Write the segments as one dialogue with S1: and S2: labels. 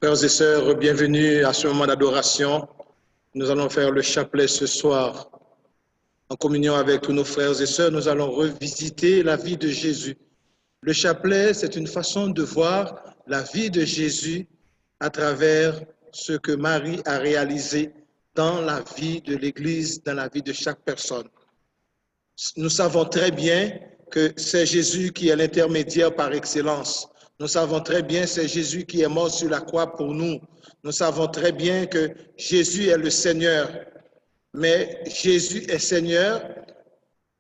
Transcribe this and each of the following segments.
S1: Frères et sœurs, bienvenue à ce moment d'adoration. Nous allons faire le chapelet ce soir. En communion avec tous nos frères et sœurs, nous allons revisiter la vie de Jésus. Le chapelet, c'est une façon de voir la vie de Jésus à travers ce que Marie a réalisé dans la vie de l'Église, dans la vie de chaque personne. Nous savons très bien que c'est Jésus qui est l'intermédiaire par excellence. Nous savons très bien que c'est Jésus qui est mort sur la croix pour nous. Nous savons très bien que Jésus est le Seigneur. Mais Jésus est Seigneur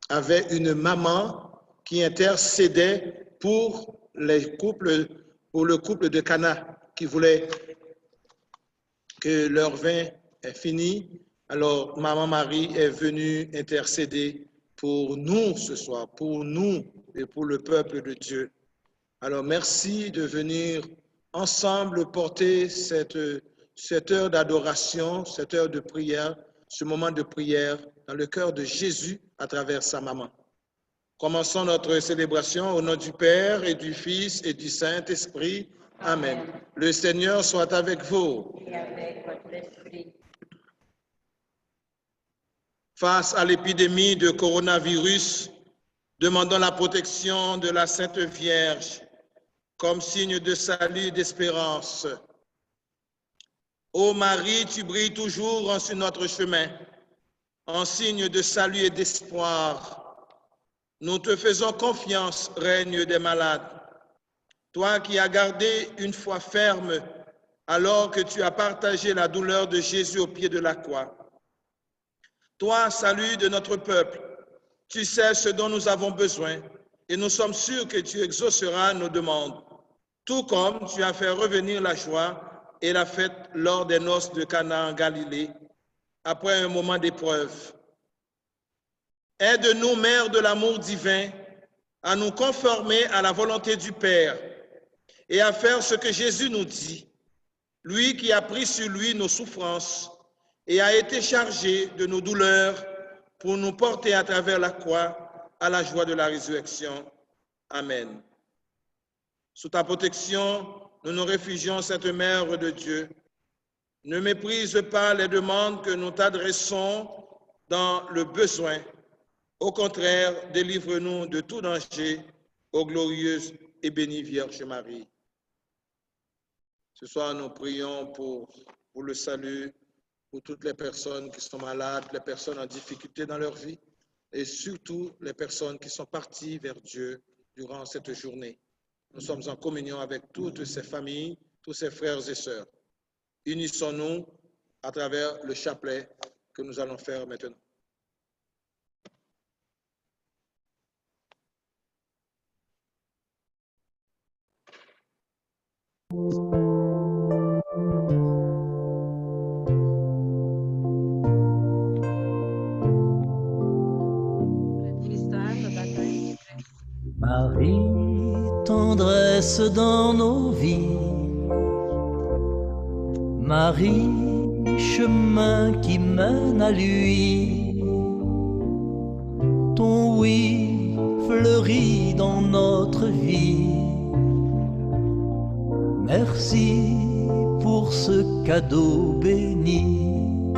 S1: avait une maman qui intercédait pour le couple de Cana qui voulait que leur vin est fini. Alors, Maman Marie est venue intercéder pour nous ce soir, pour nous et pour le peuple de Dieu. Alors, merci de venir ensemble porter cette heure d'adoration, cette heure de prière, ce moment de prière dans le cœur de Jésus à travers sa maman. Commençons notre célébration au nom du Père et du Fils et du Saint-Esprit. Amen. Le Seigneur soit avec vous.
S2: Et avec votre esprit.
S1: Face à l'épidémie de coronavirus, demandons la protection de la Sainte Vierge comme signe de salut et d'espérance. Ô Marie, tu brilles toujours sur notre chemin, en signe de salut et d'espoir. Nous te faisons confiance, règne des malades. Toi qui as gardé une foi ferme alors que tu as partagé la douleur de Jésus au pied de la croix. Toi, salut de notre peuple, tu sais ce dont nous avons besoin et nous sommes sûrs que tu exauceras nos demandes, tout comme tu as fait revenir la joie et la fête lors des noces de Cana en Galilée, après un moment d'épreuve. Aide-nous, Mère de l'amour divin, à nous conformer à la volonté du Père et à faire ce que Jésus nous dit, lui qui a pris sur lui nos souffrances et a été chargé de nos douleurs pour nous porter à travers la croix à la joie de la résurrection. Amen. Sous ta protection, nous nous réfugions, Sainte Mère de Dieu. Ne méprise pas les demandes que nous t'adressons dans le besoin. Au contraire, délivre-nous de tout danger, ô glorieuse et bénie Vierge Marie. Ce soir, nous prions pour le salut, pour toutes les personnes qui sont malades, les personnes en difficulté dans leur vie, et surtout les personnes qui sont parties vers Dieu durant cette journée. Nous sommes en communion avec toutes ces familles, tous ces frères et sœurs. Unissons-nous à travers le chapelet que nous allons faire maintenant.
S3: Marie, tendresse dans nos vies. Marie, chemin qui mène à lui. Ton oui fleurit dans notre vie. Merci pour ce cadeau béni.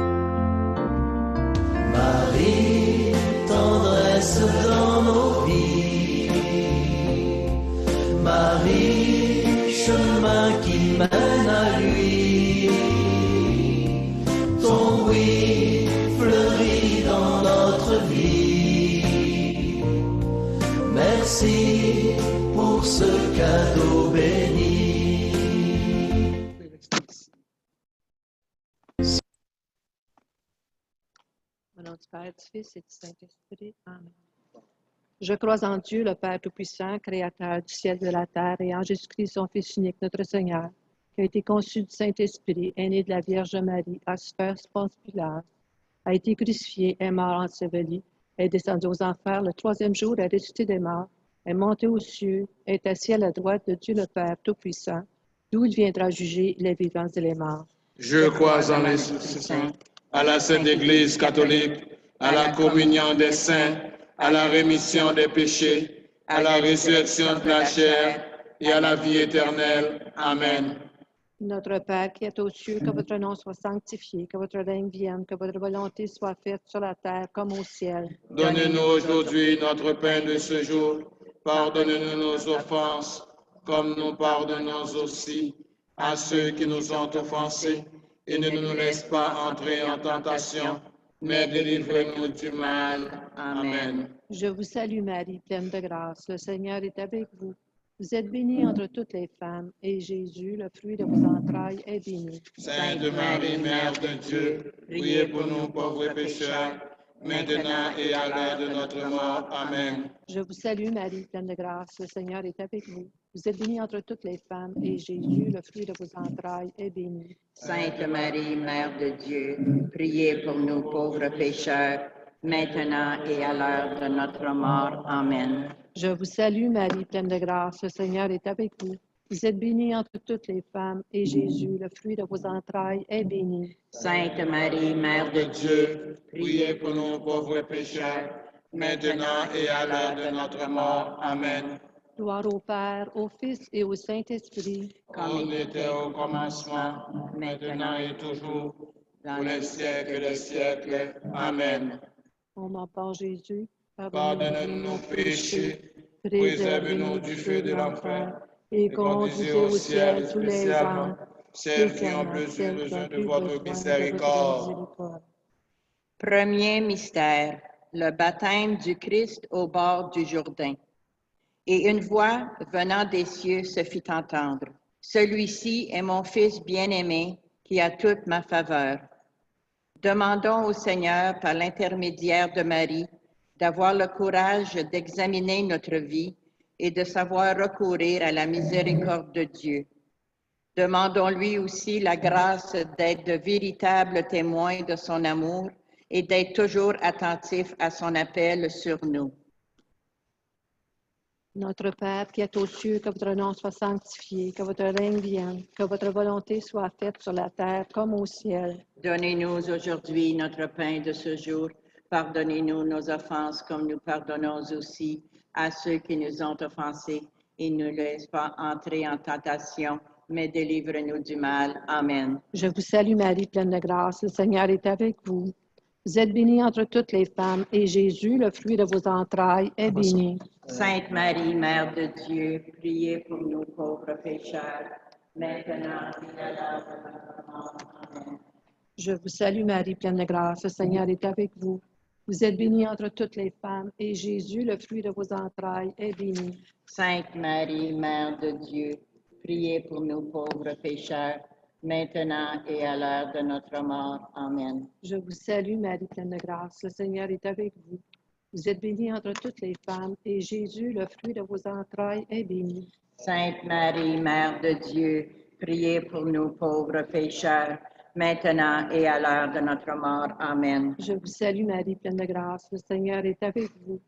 S3: Marie, tendresse dans nos vies. Marie, chemin qui mène à lui. Ton oui fleurit dans notre vie. Merci pour ce cadeau béni.
S4: Au nom du Père, du Fils et du Saint-Esprit. Amen. Je crois en Dieu, le Père Tout-Puissant, Créateur du ciel et de la terre, et en Jésus-Christ, son Fils unique, notre Seigneur, qui a été conçu du Saint-Esprit, est né de la Vierge Marie, a souffert sous Ponce Pilate, a été crucifié, est mort, enseveli, est descendu aux enfers, le troisième jour est ressuscité des morts, est monté aux cieux, est assis à la droite de Dieu le Père Tout-Puissant, d'où il viendra juger les vivants et les morts.
S1: Je crois en l'Esprit Saint, à la Sainte Église catholique, à la communion des saints, à la rémission des péchés, à la résurrection de la chair et à la vie éternelle. Amen.
S4: Notre Père qui es aux cieux, que votre nom soit sanctifié, que votre règne vienne, que votre volonté soit faite sur la terre comme au ciel.
S1: Donnez-nous aujourd'hui notre pain de ce jour. Pardonnez-nous nos offenses, comme nous pardonnons aussi à ceux qui nous ont offensés. Et ne nous laisse pas entrer en tentation, mais délivrez-nous du mal. Amen.
S4: Je vous salue Marie, pleine de grâce. Le Seigneur est avec vous. Vous êtes bénie entre toutes les femmes, et Jésus, le fruit de vos entrailles, est béni.
S1: Sainte Marie, Mère de Dieu, priez pour nous pauvres pécheurs, maintenant et à l'heure de notre mort. Amen.
S4: Je vous salue Marie, pleine de grâce. Le Seigneur est avec vous. Vous êtes bénie entre toutes les femmes, et Jésus, le fruit de vos entrailles, est béni.
S2: Sainte Marie, Mère de Dieu, priez pour nous pauvres pécheurs, maintenant et à l'heure de notre mort. Amen.
S4: Je vous salue Marie, pleine de grâce. Le Seigneur est avec vous. Vous êtes bénie entre toutes les femmes, et Jésus, le fruit de vos entrailles, est béni.
S2: Sainte Marie, Mère de Dieu,
S1: Priez pour nous pauvres pécheurs, maintenant et à l'heure de notre mort. Amen.
S4: Gloire au Père, au Fils et au Saint-Esprit.
S1: Comme il était au commencement, maintenant et toujours, pour les siècles des siècles. Amen.
S4: Ô mon Père Jésus,
S1: Pardonne-nous nos péchés, préserve-nous du feu de l'enfer,
S4: et
S1: conduisez au ciel tous les âmes, celles qui ont besoin de votre miséricorde.
S2: Premier mystère, le baptême du Christ au bord du Jourdain. Et une voix venant des cieux se fit entendre. Celui-ci est mon Fils bien-aimé qui a toute ma faveur. Demandons au Seigneur par l'intermédiaire de Marie d'avoir le courage d'examiner notre vie et de savoir recourir à la miséricorde de Dieu. Demandons-lui aussi la grâce d'être de véritables témoins de son amour et d'être toujours attentifs à son appel sur nous.
S4: Notre Père qui est aux cieux, que votre nom soit sanctifié, que votre règne vienne, que votre volonté soit faite sur la terre comme au ciel.
S2: Donnez-nous aujourd'hui notre pain de ce jour. Pardonnez-nous nos offenses comme nous pardonnons aussi à ceux qui nous ont offensés. Et ne nous laisse pas entrer en tentation, mais délivre-nous du mal. Amen.
S4: Je vous salue Marie, pleine de grâce. Le Seigneur est avec vous. Vous êtes bénie entre toutes les femmes, et Jésus, le fruit de vos entrailles, est béni.
S2: Sainte Marie, Mère de Dieu, priez pour nous pauvres pécheurs, maintenant et à l'heure de notre mort. Amen.
S4: Je vous salue Marie, pleine de grâce. Le Seigneur est avec vous. Vous êtes bénie entre toutes les femmes, et Jésus, le fruit de vos entrailles, est béni.
S2: Sainte Marie, Mère de Dieu, priez pour nous pauvres pécheurs, maintenant et à l'heure de notre mort. Amen.
S4: Je vous salue Marie, pleine de grâce. Le Seigneur est avec vous. Vous êtes bénie entre toutes les femmes, et Jésus, le fruit de vos entrailles, est béni.
S2: Sainte Marie, Mère de Dieu, priez pour nous pauvres pécheurs, maintenant et à l'heure de notre mort. Amen.
S4: Je vous salue Marie, pleine de grâce. Le Seigneur est avec vous.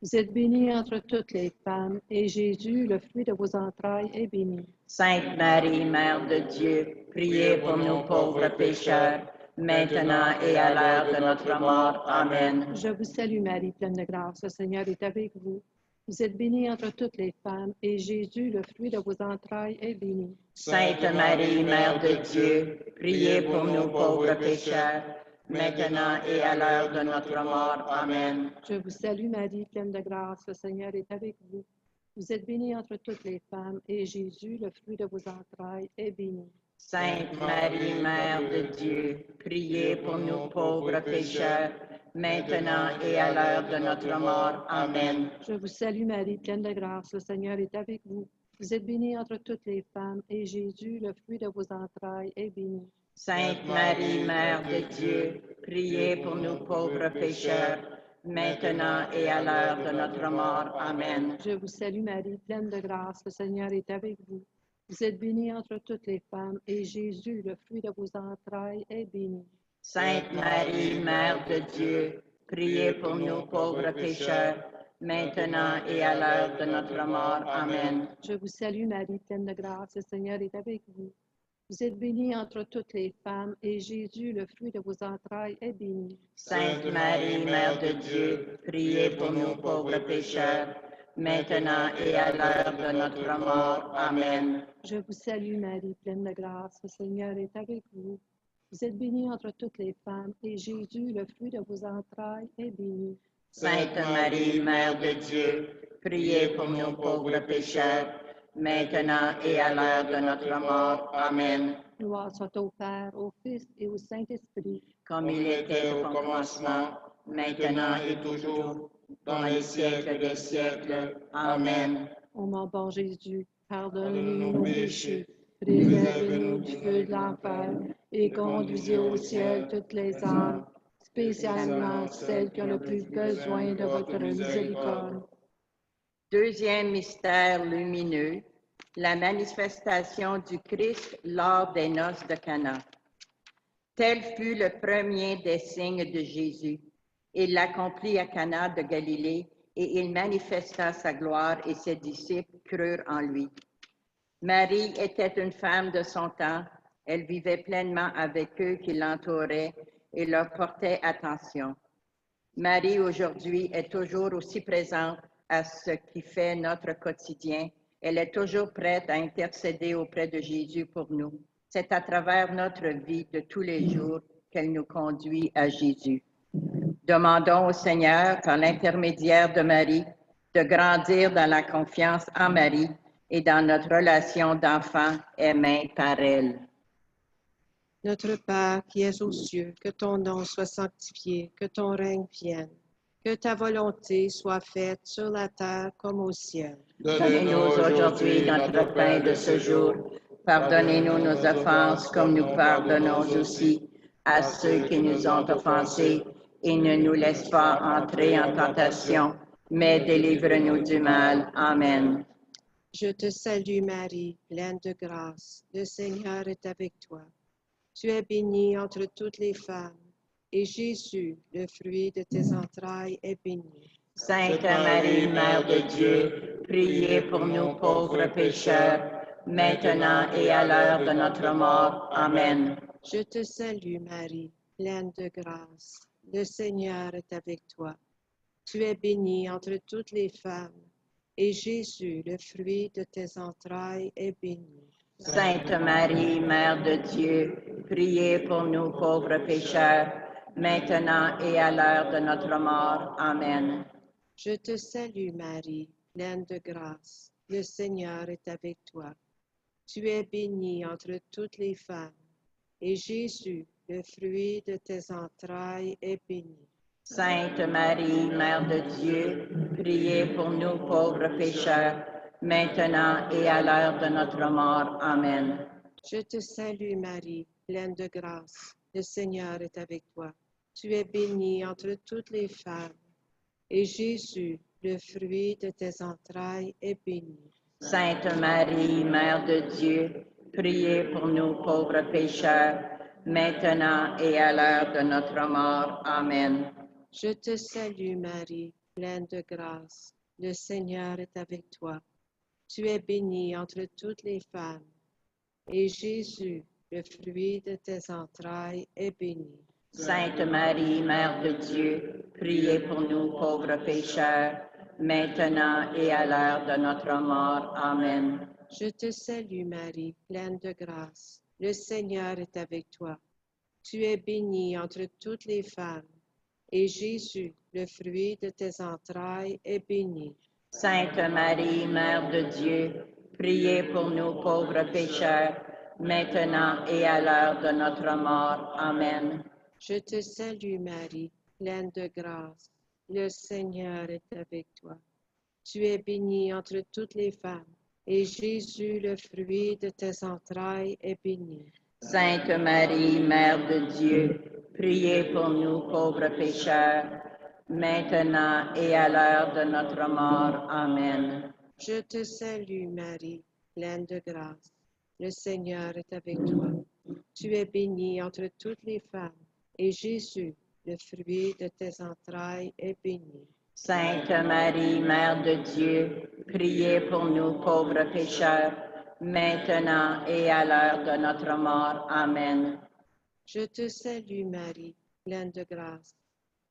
S4: Vous êtes bénie entre toutes les femmes, et Jésus, le fruit de vos entrailles, est béni.
S2: Sainte Marie, Mère de Dieu, priez pour nous pauvres pécheurs, maintenant et à l'heure de notre mort. Amen.
S4: Je vous salue Marie, pleine de grâce. Le Seigneur est avec vous. Vous êtes bénie entre toutes les femmes, et Jésus, le fruit de vos entrailles, est béni.
S2: Sainte Marie, Mère de Dieu, priez pour nous pauvres pécheurs, maintenant et à l'heure de notre mort. Amen.
S4: Je vous salue Marie, pleine de grâce. Le Seigneur est avec vous. Vous êtes bénie entre toutes les femmes, et Jésus, le fruit de vos entrailles, est béni.
S2: Sainte Marie, Mère de Dieu, priez pour nous pauvres pécheurs, maintenant et à l'heure de notre mort. Amen.
S4: Je vous salue Marie, pleine de grâce. Le Seigneur est avec vous. Vous êtes bénie entre toutes les femmes, et Jésus, le fruit de vos entrailles, est béni.
S2: Sainte Marie, Mère de Dieu, priez pour nous pauvres pécheurs, maintenant et à l'heure de notre mort. Amen.
S4: Je vous salue Marie, pleine de grâce. Le Seigneur est avec vous. Vous êtes bénie entre toutes les femmes, et Jésus, le fruit de vos entrailles, est béni.
S2: Sainte Marie, Mère de Dieu, priez pour nous pauvres pécheurs, maintenant et à l'heure de notre mort. Amen.
S4: Je vous salue Marie, pleine de grâce. Le Seigneur est avec vous. Vous êtes bénie entre toutes les femmes, et Jésus, le fruit de vos entrailles, est béni.
S2: Sainte Marie, Mère de Dieu, priez pour nous pauvres pécheurs, maintenant et à l'heure de notre mort. Amen.
S4: Je vous salue Marie, pleine de grâce, le Seigneur est avec vous. Vous êtes bénie entre toutes les femmes, et Jésus, le fruit de vos entrailles, est béni.
S2: Sainte Marie, Mère de Dieu, priez pour nous pauvres pécheurs, maintenant et à l'heure de notre mort. Amen.
S4: Gloire soit au Père, au Fils et au Saint-Esprit.
S2: Comme il était au commencement, maintenant et toujours, dans les siècles des siècles. Amen.
S4: Ô mon bon Jésus, pardonne-nous nos péchés, préservez-nous du feu de l'enfer, et conduisez au ciel toutes les âmes, spécialement celles qui ont le plus besoin de votre miséricorde.
S2: Deuxième mystère lumineux, la manifestation du Christ lors des noces de Cana. Tel fut le premier des signes de Jésus. Il l'accomplit à Cana de Galilée et il manifesta sa gloire et ses disciples crurent en lui. Marie était une femme de son temps. Elle vivait pleinement avec eux qui l'entouraient et leur portait attention. Marie aujourd'hui est toujours aussi présente à ce qui fait notre quotidien. Elle est toujours prête à intercéder auprès de Jésus pour nous. C'est à travers notre vie de tous les jours qu'elle nous conduit à Jésus. Demandons au Seigneur, par l'intermédiaire de Marie, de grandir dans la confiance en Marie et dans notre relation d'enfant aimé par elle.
S5: Notre Père qui es aux cieux, que ton nom soit sanctifié, que ton règne vienne, que ta volonté soit faite sur la terre comme au ciel.
S2: Donnez-nous aujourd'hui notre pain de ce jour. Pardonnez-nous nos offenses comme nous pardonnons aussi à ceux qui nous ont offensés et ne nous laisse pas entrer en tentation, mais délivre-nous du mal. Amen.
S5: Je te salue Marie, pleine de grâce, le Seigneur est avec toi. Tu es bénie entre toutes les femmes, et Jésus, le fruit de tes entrailles, est béni.
S2: Sainte Marie, Mère de Dieu, priez pour nous pauvres pécheurs, maintenant et à l'heure de notre mort. Amen.
S5: Je te salue Marie, pleine de grâce, le Seigneur est avec toi. Tu es bénie entre toutes les femmes, et Jésus, le fruit de tes entrailles, est béni.
S2: Sainte Marie, Mère de Dieu, priez pour nous pauvres pécheurs, maintenant et à l'heure de notre mort. Amen.
S5: Je te salue Marie, pleine de grâce, le Seigneur est avec toi. Tu es bénie entre toutes les femmes, et Jésus, le fruit de tes entrailles, est béni.
S2: Sainte Marie, Mère de Dieu, priez pour nous pauvres pécheurs, maintenant et à l'heure de notre mort. Amen.
S5: Je te salue Marie, pleine de grâce, le Seigneur est avec toi. Tu es bénie entre toutes les femmes, et Jésus, le fruit de tes entrailles, est béni.
S2: Sainte Marie, Mère de Dieu, priez pour nous pauvres pécheurs, maintenant et à l'heure de notre mort. Amen.
S5: Je te salue Marie, pleine de grâce, le Seigneur est avec toi. Tu es bénie entre toutes les femmes, et Jésus, le fruit de tes entrailles, est béni.
S2: Sainte Marie, Mère de Dieu, priez pour nous pauvres pécheurs, maintenant et à l'heure de notre mort. Amen.
S5: Je te salue Marie, pleine de grâce, le Seigneur est avec toi. Tu es bénie entre toutes les femmes, et Jésus, le fruit de tes entrailles, est béni.
S2: Sainte Marie, Mère de Dieu, priez pour nous pauvres pécheurs, maintenant et à l'heure de notre mort. Amen.
S5: Je te salue Marie, pleine de grâce, le Seigneur est avec toi. Tu es bénie entre toutes les femmes, et Jésus, le fruit de tes entrailles, est béni.
S2: Sainte Marie, Mère de Dieu, priez pour nous pauvres pécheurs, maintenant et à l'heure de notre mort. Amen.
S5: Je te salue Marie, pleine de grâce, le Seigneur est avec toi. Tu es bénie entre toutes les femmes, et Jésus, le fruit de tes entrailles, est béni.
S2: Sainte Marie, Mère de Dieu, priez pour nous pauvres pécheurs, maintenant et à l'heure de notre mort. Amen.
S5: Je te salue Marie, pleine de grâce,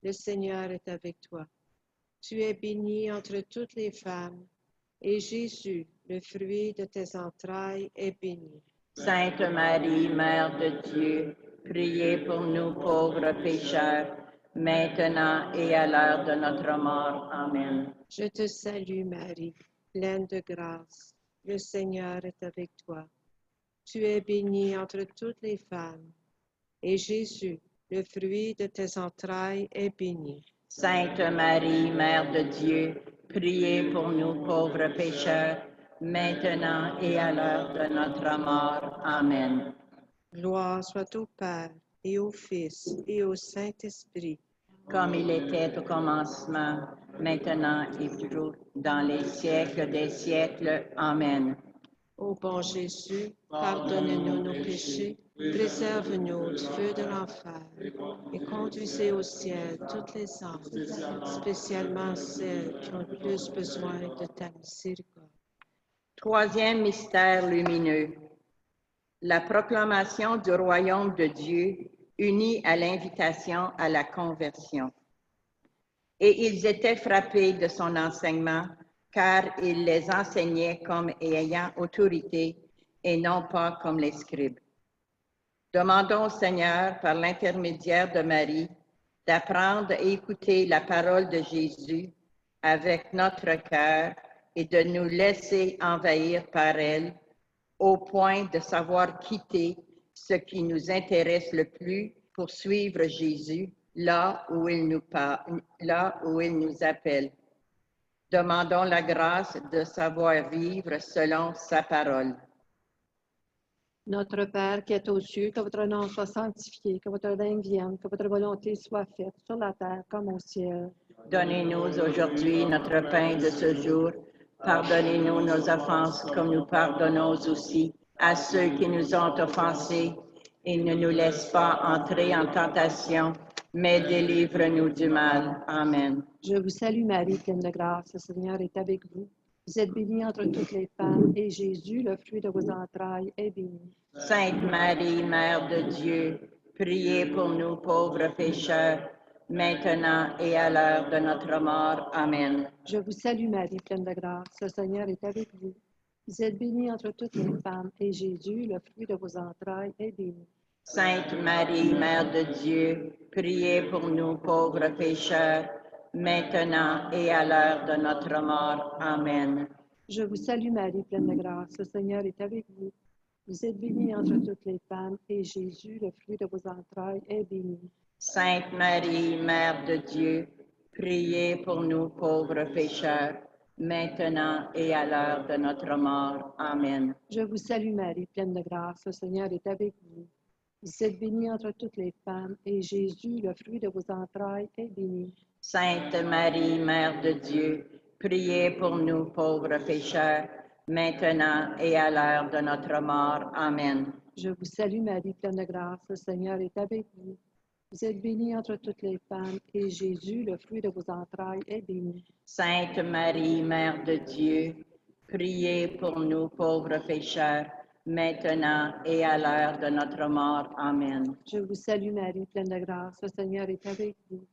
S5: le Seigneur est avec toi. Tu es bénie entre toutes les femmes, et Jésus, le fruit de tes entrailles, est béni.
S2: Sainte Marie, Mère de Dieu, priez pour nous pauvres pécheurs, maintenant et à l'heure de notre mort. Amen.
S5: Je te salue Marie, pleine de grâce. Le Seigneur est avec toi. Tu es bénie entre toutes les femmes, et Jésus, le fruit de tes entrailles, est béni.
S2: Sainte Marie, Mère de Dieu, priez pour nous pauvres pécheurs, maintenant et à l'heure de notre mort. Amen.
S5: Gloire soit au Père, et au Fils, et au Saint-Esprit,
S2: Comme il était au commencement, maintenant et toujours, dans les siècles des siècles. Amen.
S5: Ô bon Jésus, pardonne-nous nos péchés, préserve-nous du feu de l'enfer, et conduisez au ciel toutes les âmes, spécialement celles qui ont le plus besoin de ta miséricorde.
S2: Troisième mystère lumineux. La proclamation du royaume de Dieu unie à l'invitation à la conversion. Et ils étaient frappés de son enseignement, car il les enseignait comme ayant autorité et non pas comme les scribes. Demandons au Seigneur, par l'intermédiaire de Marie, d'apprendre à écouter la parole de Jésus avec notre cœur et de nous laisser envahir par elle, au point de savoir quitter ce qui nous intéresse le plus pour suivre Jésus là où il nous appelle. Demandons la grâce de savoir vivre selon sa parole.
S4: Notre Père qui est aux cieux, que votre nom soit sanctifié, que votre règne vienne, que votre volonté soit faite sur la terre comme au ciel.
S2: Donnez-nous aujourd'hui notre pain de ce jour. Pardonnez-nous nos offenses comme nous pardonnons aussi à ceux qui nous ont offensés. Et ne nous laisse pas entrer en tentation, mais délivre-nous du mal. Amen.
S4: Je vous salue Marie, pleine de grâce, le Seigneur est avec vous. Vous êtes bénie entre toutes les femmes, et Jésus, le fruit de vos entrailles, est béni.
S2: Sainte Marie, Mère de Dieu, priez pour nous pauvres pécheurs, maintenant et à l'heure de notre mort. Amen.
S4: Je vous salue Marie, pleine de grâce, le Seigneur est avec vous. Vous êtes bénie entre toutes les femmes, et Jésus, le fruit de vos entrailles, est béni.
S2: Sainte Marie, Mère de Dieu, priez pour nous pauvres pécheurs, maintenant et à l'heure de notre mort. Amen.
S4: Je vous salue Marie, pleine de grâce, le Seigneur est avec vous. Vous êtes bénie entre toutes les femmes, et Jésus, le fruit de vos entrailles, est béni.
S2: Sainte Marie, Mère de Dieu, priez pour nous pauvres pécheurs, maintenant et à l'heure de notre mort. Amen.
S4: Je vous salue Marie, pleine de grâce, le Seigneur est avec vous. Vous êtes bénie entre toutes les femmes, et Jésus, le fruit de vos entrailles, est béni.
S2: Sainte Marie, Mère de Dieu, priez pour nous pauvres pécheurs, maintenant et à l'heure de notre mort. Amen.
S4: Je vous salue Marie, pleine de grâce, le Seigneur est avec vous. Vous êtes bénie entre toutes les femmes, et Jésus, le fruit de vos entrailles, est béni.
S2: Sainte Marie, Mère de Dieu, priez pour nous pauvres pécheurs, maintenant et à l'heure de notre mort. Amen.
S4: Je vous salue Marie, pleine de grâce, le Seigneur est avec vous.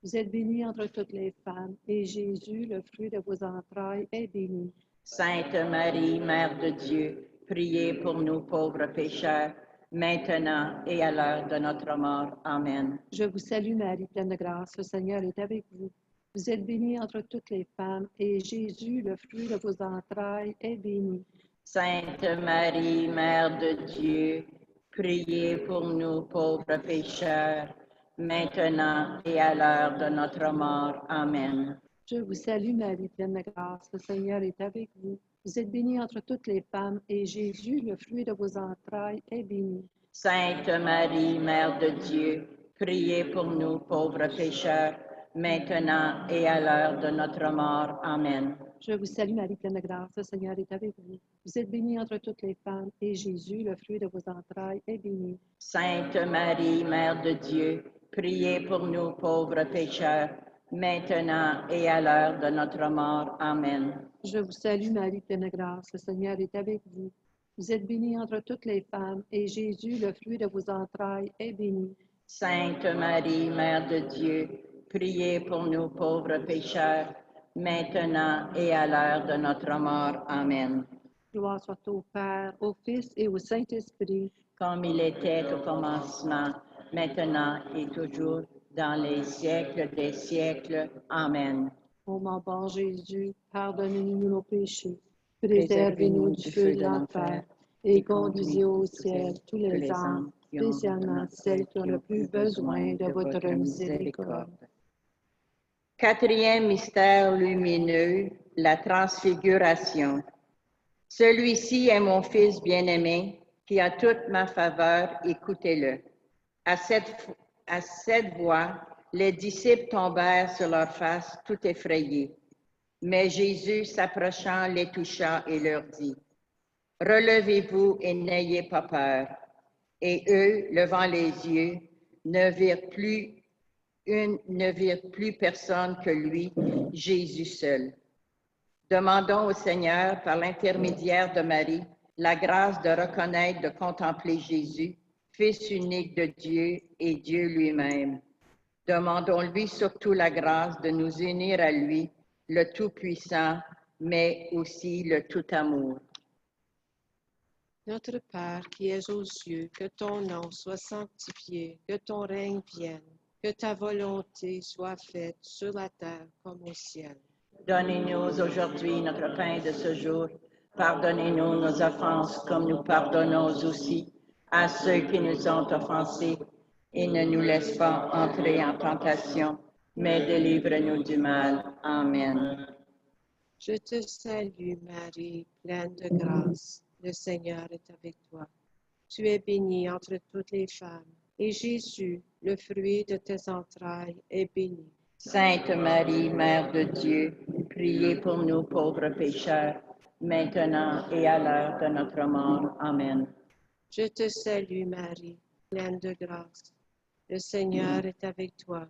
S4: Vous êtes bénie entre toutes les femmes, et Jésus, le fruit de vos entrailles, est béni.
S2: Sainte Marie, Mère de Dieu, priez pour nous pauvres pécheurs, maintenant et à l'heure de notre mort. Amen.
S4: Je vous salue Marie, pleine de grâce, le Seigneur est avec vous. Vous êtes bénie entre toutes les femmes, et Jésus, le fruit de vos entrailles, est béni.
S2: Sainte Marie, Mère de Dieu, priez pour nous pauvres pécheurs, maintenant et à l'heure de notre mort. Amen.
S4: Je vous salue Marie, pleine de grâce, le Seigneur est avec vous. Vous êtes bénie entre toutes les femmes, et Jésus, le fruit de vos entrailles, est béni.
S2: Sainte Marie, Mère de Dieu, priez pour nous pauvres pécheurs, maintenant et à l'heure de notre mort. Amen.
S4: Je vous salue Marie, pleine de grâce, le Seigneur est avec vous. Vous êtes bénie entre toutes les femmes, et Jésus, le fruit de vos entrailles, est béni.
S2: Sainte Marie, Mère de Dieu, priez pour nous pauvres pécheurs, maintenant et à l'heure de notre mort. Amen.
S4: Je vous salue Marie, pleine de grâce, le Seigneur est avec vous. Vous êtes bénie entre toutes les femmes, et Jésus, le fruit de vos entrailles, est béni.
S2: Sainte Marie, Mère de Dieu, Priez pour nous pauvres pécheurs, maintenant et à l'heure de notre mort. Amen.
S4: Gloire soit au Père, au Fils et au Saint-Esprit,
S2: Comme il était au commencement, maintenant et toujours, dans les siècles des siècles. Amen.
S4: ô mon bon Jésus, pardonnez-nous nos péchés,
S2: Préservez-nous
S4: préservez-nous du feu de l'enfer et conduisez au ciel tous les âmes, spécialement celles qui ont le plus besoin de votre miséricorde.
S2: Quatrième mystère lumineux, la transfiguration. Celui-ci est mon Fils bien-aimé, qui a toute ma faveur, écoutez-le. À cette voix, les disciples tombèrent sur leur face, tout effrayés. Mais Jésus, s'approchant, les toucha et leur dit, « Relevez-vous et n'ayez pas peur. » Et eux, levant les yeux, ne virent plus personne que lui, Jésus seul. Demandons au Seigneur, par l'intermédiaire de Marie, la grâce de reconnaître, de contempler Jésus, Fils unique de Dieu et Dieu lui-même. Demandons-lui surtout la grâce de nous unir à lui, le Tout-Puissant, mais aussi le Tout-Amour.
S5: Notre Père qui es aux cieux, que ton nom soit sanctifié, que ton règne vienne, que ta volonté soit faite sur la terre comme au ciel.
S2: Donnez-nous aujourd'hui notre pain de ce jour. Pardonnez-nous nos offenses comme nous pardonnons aussi à ceux qui nous ont offensés. Et ne nous laisse pas entrer en tentation, mais délivre-nous du mal. Amen.
S5: Je te salue Marie, pleine de grâce. Le Seigneur est avec toi. Tu es bénie entre toutes les femmes, et Jésus, le fruit de tes entrailles, est béni.
S2: Sainte Marie, Mère de Dieu, priez pour nous pauvres pécheurs, maintenant et à l'heure de notre mort. Amen.
S5: Je te salue Marie, pleine de grâce. Le Seigneur est avec toi.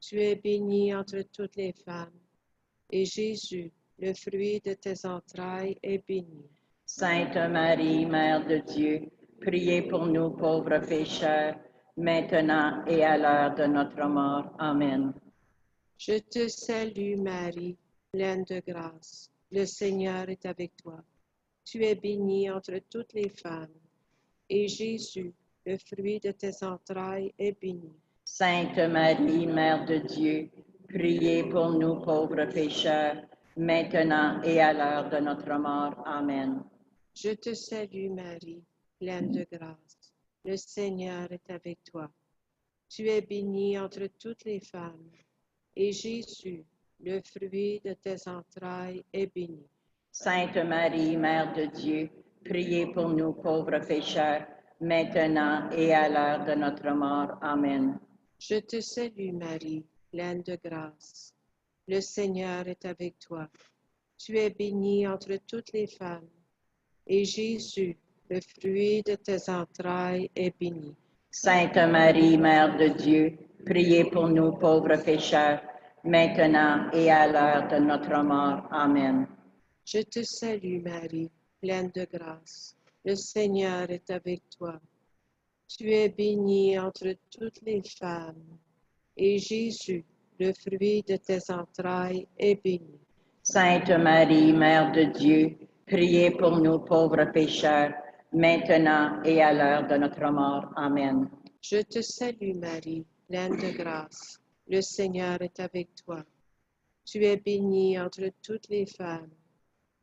S5: Tu es bénie entre toutes les femmes, et Jésus, le fruit de tes entrailles, est béni.
S2: Sainte Marie, Mère de Dieu, priez pour nous pauvres pécheurs, maintenant et à l'heure de notre mort. Amen.
S5: Je te salue Marie, pleine de grâce. Le Seigneur est avec toi. Tu es bénie entre toutes les femmes, et Jésus, le fruit de tes entrailles, est béni.
S2: Sainte Marie, Mère de Dieu, priez pour nous pauvres pécheurs, maintenant et à l'heure de notre mort. Amen.
S5: Je te salue Marie, pleine de grâce. Le Seigneur est avec toi. Tu es bénie entre toutes les femmes, et Jésus, le fruit de tes entrailles, est béni.
S2: Sainte Marie, Mère de Dieu, priez pour nous pauvres pécheurs, maintenant et à l'heure de notre mort. Amen.
S5: Je te salue Marie, pleine de grâce. Le Seigneur est avec toi. Tu es bénie entre toutes les femmes, et Jésus, le fruit de tes entrailles, est béni.
S2: Sainte Marie, Mère de Dieu, priez pour nous pauvres pécheurs, maintenant et à l'heure de notre mort. Amen.
S5: Je te salue Marie, pleine de grâce. Le Seigneur est avec toi. Tu es bénie entre toutes les femmes, et Jésus, le fruit de tes entrailles, est béni.
S2: Sainte Marie, Mère de Dieu, priez pour nous pauvres pécheurs, maintenant et à l'heure de notre mort. Amen.
S5: Je te salue Marie, pleine de grâce. Le Seigneur est avec toi. Tu es bénie entre toutes les femmes,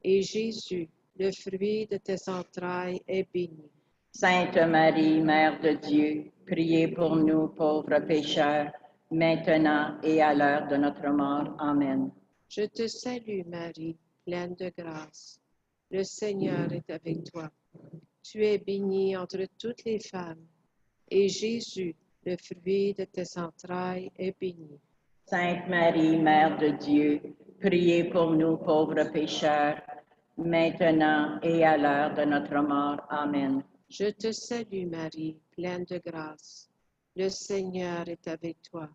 S5: et Jésus, le fruit de tes entrailles, est béni.
S2: Sainte Marie, Mère de Dieu, priez pour nous pauvres pécheurs, maintenant et à l'heure de notre mort. Amen.
S5: Je te salue Marie, pleine de grâce. Le Seigneur est avec toi. Tu es bénie entre toutes les femmes, et Jésus, le fruit de tes entrailles, est béni.
S2: Sainte Marie, Mère de Dieu, priez pour nous pauvres pécheurs, maintenant et à l'heure de notre mort. Amen.
S5: Je te salue Marie, pleine de grâce. Le Seigneur est avec toi.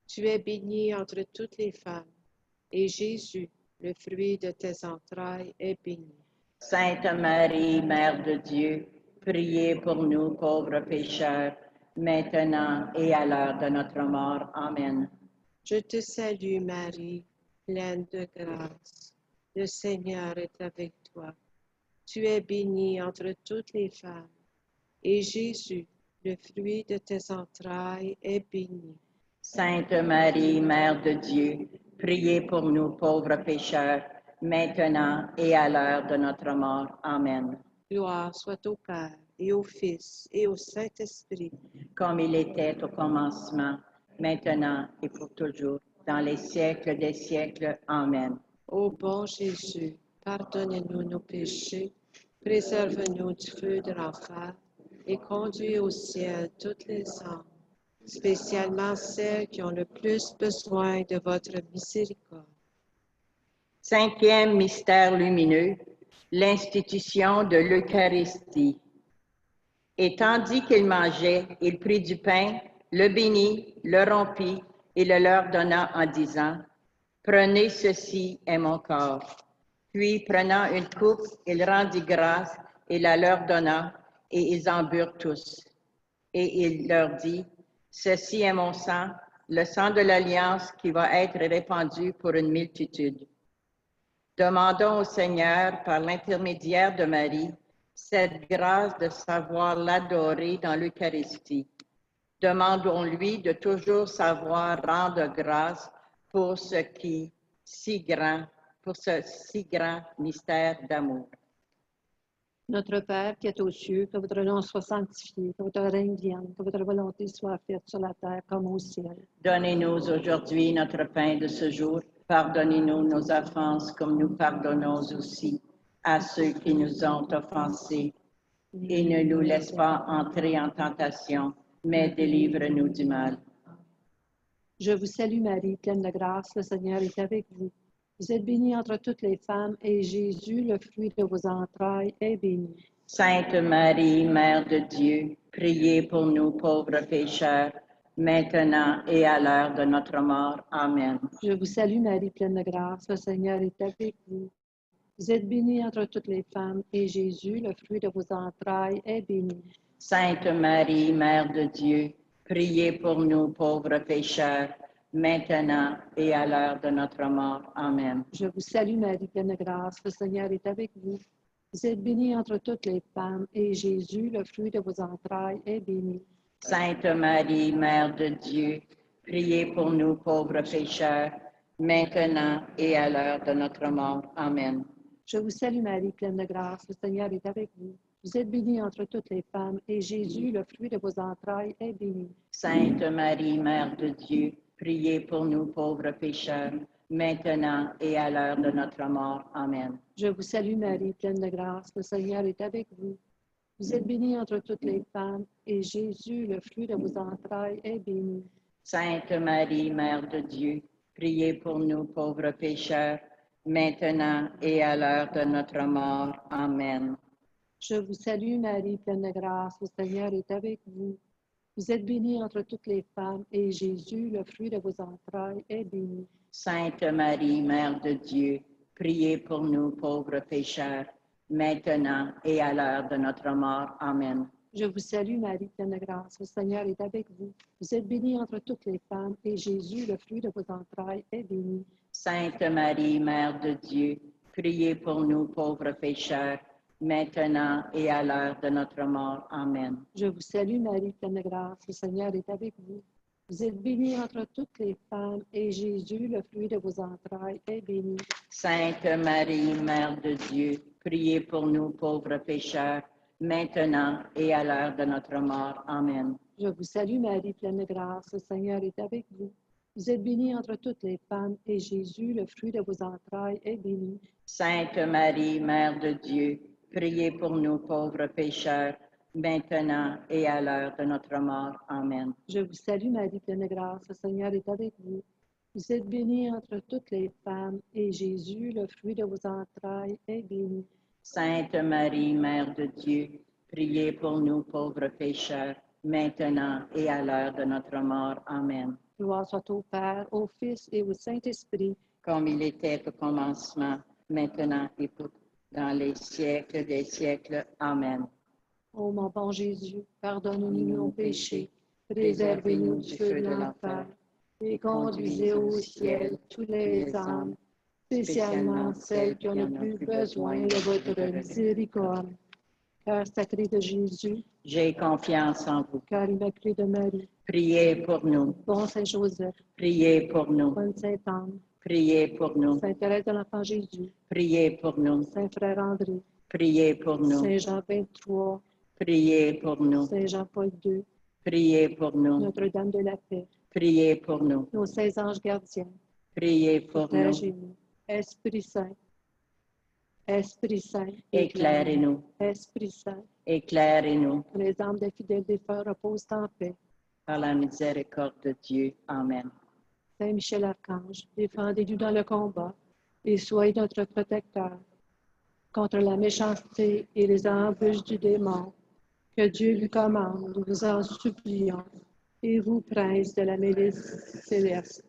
S5: Tu es bénie entre toutes les femmes, et Jésus, le fruit de tes entrailles, est béni.
S2: Sainte Marie, Mère de Dieu, priez pour nous pauvres pécheurs, maintenant et à l'heure de notre mort. Amen.
S5: Je te salue Marie, pleine de grâce. Le Seigneur est avec toi. Tu es bénie entre toutes les femmes, et Jésus, le fruit de tes entrailles, est béni.
S2: Sainte Marie, Mère de Dieu, priez pour nous pauvres pécheurs, maintenant et à l'heure de notre mort. Amen.
S5: Gloire soit au Père, et au Fils, et au Saint-Esprit,
S2: Comme il était au commencement, maintenant et pour toujours, dans les siècles des siècles. Amen.
S5: Ô bon Jésus, pardonnez-nous nos péchés, préserve-nous du feu de l'enfer et conduis au ciel toutes les âmes, spécialement celles qui ont le plus besoin de votre miséricorde.
S2: Cinquième mystère lumineux, l'institution de l'Eucharistie. Et tandis qu'il mangeait, il prit du pain, le bénit, le rompit et le leur donna en disant, « Prenez ceci est mon corps. » Puis, prenant une coupe, il rendit grâce et la leur donna, et ils en burent tous. Et il leur dit, « Ceci est mon sang, le sang de l'alliance qui va être répandu pour une multitude. » Demandons au Seigneur, par l'intermédiaire de Marie, cette grâce de savoir l'adorer dans l'Eucharistie. Demandons-lui de toujours savoir rendre grâce pour ce si grand mystère d'amour.
S4: Notre Père qui est aux cieux, que votre nom soit sanctifié, que votre règne vienne, que votre volonté soit faite sur la terre comme au ciel.
S2: Donnez-nous aujourd'hui notre pain de ce jour. Pardonnez-nous nos offenses comme nous pardonnons aussi à ceux qui nous ont offensés. Et ne nous laisse pas entrer en tentation, mais délivre-nous du mal.
S4: Je vous salue Marie, pleine de grâce, le Seigneur est avec vous. Vous êtes bénie entre toutes les femmes, et Jésus, le fruit de vos entrailles, est béni.
S2: Sainte Marie, Mère de Dieu, priez pour nous pauvres pécheurs, maintenant et à l'heure de notre mort. Amen.
S4: Je vous salue Marie, pleine de grâce, le Seigneur est avec vous. Vous êtes bénie entre toutes les femmes, et Jésus, le fruit de vos entrailles, est béni.
S2: Sainte Marie, Mère de Dieu, priez pour nous pauvres pécheurs, maintenant et à l'heure de notre mort. Amen.
S4: Je vous salue Marie, pleine de grâce, le Seigneur est avec vous. Vous êtes bénie entre toutes les femmes, et Jésus, le fruit de vos entrailles, est béni.
S2: Sainte Marie, Mère de Dieu, priez pour nous pauvres pécheurs, maintenant et à l'heure de notre mort. Amen.
S4: Je vous salue Marie, pleine de grâce, le Seigneur est avec vous. Vous êtes bénie entre toutes les femmes, et Jésus, le fruit de vos entrailles, est béni.
S2: Sainte Marie, Mère de Dieu, priez pour nous pauvres pécheurs, maintenant et à l'heure de notre mort. Amen.
S4: Je vous salue Marie, pleine de grâce, le Seigneur est avec vous. Vous êtes bénie entre toutes les femmes, et Jésus, le fruit de vos entrailles, est béni.
S2: Sainte Marie, Mère de Dieu, priez pour nous pauvres pécheurs, maintenant et à l'heure de notre mort. Amen.
S4: Je vous salue Marie, pleine de grâce, le Seigneur est avec vous. Vous êtes bénie entre toutes les femmes, et Jésus, le fruit de vos entrailles, est béni.
S2: Sainte Marie, Mère de Dieu, priez pour nous pauvres pécheurs, maintenant et à l'heure de notre mort. Amen.
S4: Je vous salue Marie, pleine de grâce, le Seigneur est avec vous. Vous êtes bénie entre toutes les femmes, et Jésus, le fruit de vos entrailles, est béni.
S2: Sainte Marie, Mère de Dieu, priez pour nous pauvres pécheurs, maintenant et à l'heure de notre mort. Amen.
S4: Je vous salue Marie, pleine de grâce, le Seigneur est avec vous. Vous êtes bénie entre toutes les femmes, et Jésus, le fruit de vos entrailles, est béni.
S2: Sainte Marie, Mère de Dieu, priez pour nous pauvres pécheurs, maintenant et à l'heure de notre mort. Amen.
S4: Je vous salue Marie, pleine de grâce, le Seigneur est avec vous. Vous êtes bénie entre toutes les femmes, et Jésus, le fruit de vos entrailles, est béni.
S2: Sainte Marie, Mère de Dieu, priez pour nous pauvres pécheurs, maintenant et à l'heure de notre mort. Amen.
S4: Je vous salue Marie, pleine de grâce, le Seigneur est avec vous. Vous êtes bénie entre toutes les femmes, et Jésus, le fruit de vos entrailles, est béni.
S2: Sainte Marie, Mère de Dieu, priez pour nous pauvres pécheurs, maintenant et à l'heure de notre mort. Amen.
S4: Gloire soit au Père, au Fils et au Saint-Esprit,
S2: comme il était au commencement, maintenant et dans les siècles des siècles. Amen.
S4: Ô mon bon Jésus, pardonne-nous nos péchés, préservez-nous du feu de l'enfer, et conduisez au ciel toutes les âmes, spécialement celles qui ont le plus besoin de votre miséricorde. Cœur sacré de Jésus,
S2: J'ai confiance en vous.
S4: cœur immaculé de Marie,
S2: Priez pour nous.
S4: bon Saint Joseph,
S2: Priez pour nous.
S4: bonne Sainte Anne,
S2: Priez pour nous.
S4: Sainte Thérèse de l'Enfant Jésus,
S2: Priez pour nous.
S4: Saint Frère André,
S2: Priez pour nous.
S4: Saint Jean 23,
S2: Priez pour nous.
S4: Saint Jean-Paul II,
S2: Priez pour nous.
S4: Notre-Dame de la Paix,
S2: Priez pour nous.
S4: nos saints anges gardiens,
S2: Priez pour nous.
S4: protégez-nous. Esprit Saint, Esprit Saint,
S2: Éclairez-nous.
S4: Esprit Saint,
S2: Éclairez-nous
S4: que les âmes des fidèles défunts reposent en paix.
S2: par la miséricorde de Dieu. Amen.
S4: Saint Michel Archange, défendez-nous dans le combat et soyez notre protecteur contre la méchanceté et les embûches du démon. Que Dieu lui commande, nous vous en supplions, et vous, prince de la milice céleste,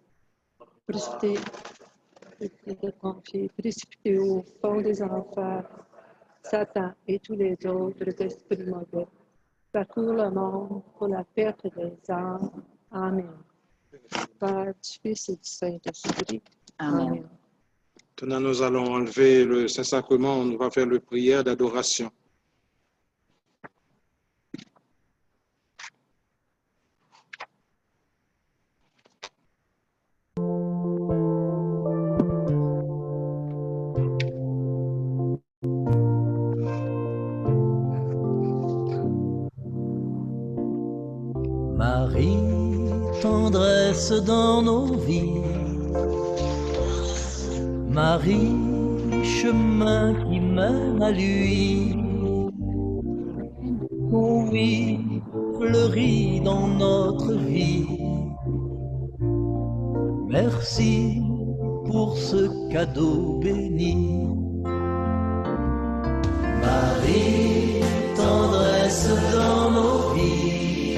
S4: précipitez au fond des enfers Satan et tous les autres esprits mauvais. Parcours le monde pour la perte des âmes. Amen. Père, du Fils et du Saint-Esprit.
S2: Amen.
S1: Maintenant, nous allons enlever le Saint-Sacrement. On va faire le prière d'adoration.
S3: Marie, tendresse dans nos vies. Marie, chemin qui mène à lui. Oh oui, fleurit dans notre vie. Merci pour ce cadeau béni. Marie, tendresse dans nos vies.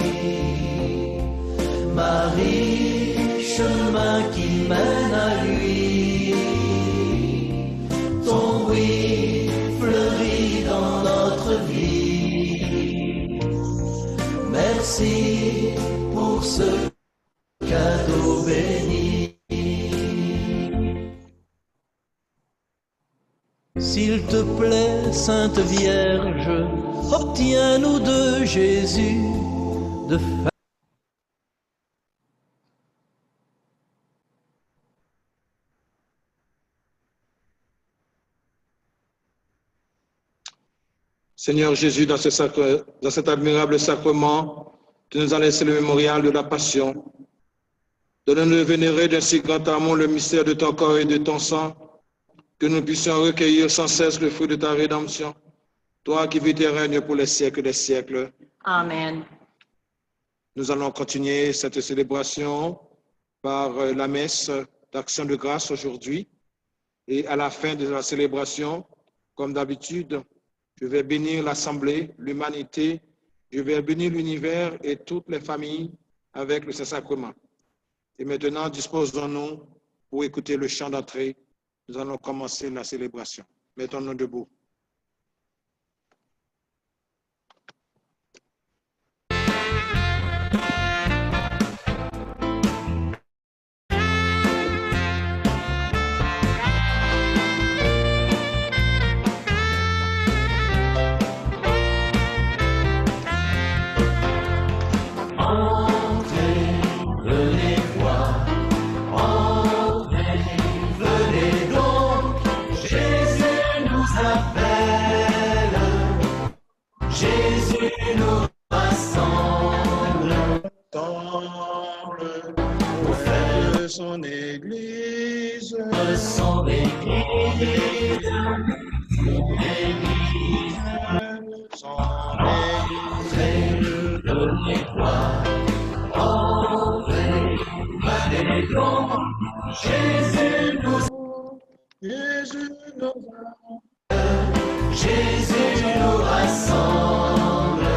S3: Marie, chemin qui mène à lui. Ton oui fleurit dans notre vie. Merci pour ce cadeau béni. S'il te plaît, Sainte Vierge, obtiens-nous de Jésus de faire.
S1: Seigneur Jésus, dans cet admirable sacrement, tu nous as laissé le mémorial de la Passion. Donne-nous de vénérer d'un si grand amour le mystère de ton corps et de ton sang, que nous puissions recueillir sans cesse le fruit de ta rédemption. Toi qui vis et règnes pour les siècles des siècles.
S2: Amen.
S1: Nous allons continuer cette célébration par la messe d'action de grâce aujourd'hui. Et à la fin de la célébration, comme d'habitude, je vais bénir l'Assemblée, l'humanité, je vais bénir l'univers et toutes les familles avec le Saint-Sacrement. Et maintenant, disposons-nous pour écouter le chant d'entrée. Nous allons commencer la célébration. Mettons-nous debout. Son Église,
S3: Son Église, donnez-toi, entrez, venez donc, Jésus nous rassemble,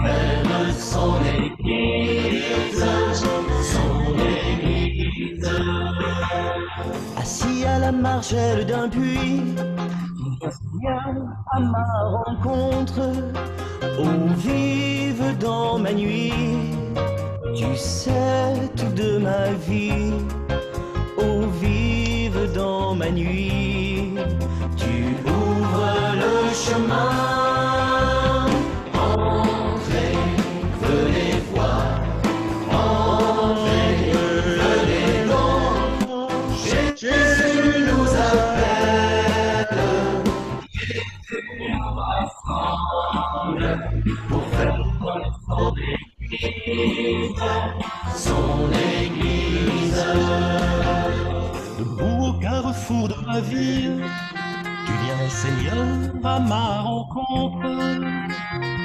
S3: vers son Église, assis à la margelle d'un puits, viens à ma rencontre, ô vive dans ma nuit, Tu sais tout de ma vie, ô vive dans ma nuit. Tu ouvres le chemin. Entrez, venez voir. Entrez, venez donc. Jésus nous appelle. Jésus nous rassemble pour faire son église. Son église. Debout au carrefour de ma vie, tu viens, Seigneur, à ma rencontre.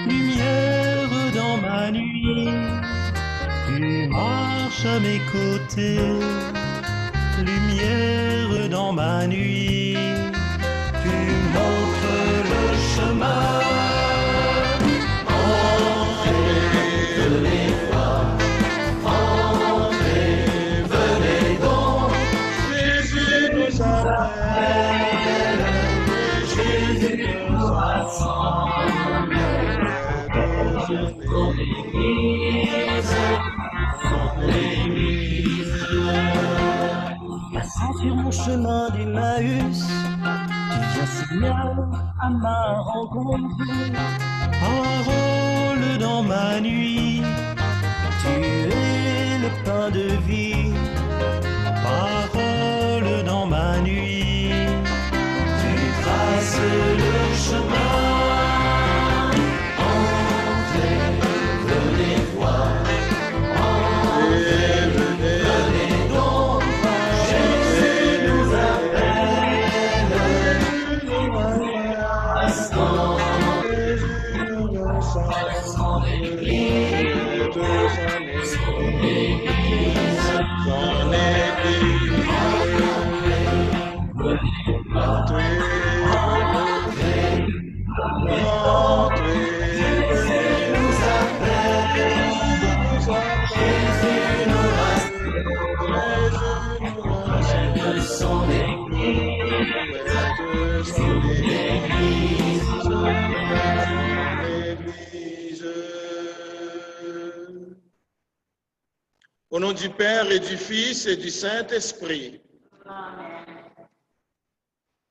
S3: Lumière dans ma nuit, tu marches à mes côtés. Lumière dans ma nuit, tu montres le chemin. Entrez, venez voir. Entrez, venez donc. Jésus nous appelle. Jésus nous rassemble. Son église, son église. Passant sur mon chemin d'Emmaüs, tu viens, Seigneur, à ma rencontre. Parole dans ma nuit, tu es le pain de vie. Parole dans ma nuit, tu traces le chemin. Entrez, venez voir. Entrez, venez donc. Jésus nous appelle. Son église. Son église. Son église. Entrez, Jésus nous appelle. Jésus nous rassemble. Son église. Son église.
S1: Au nom du Père et du Fils et du Saint-Esprit.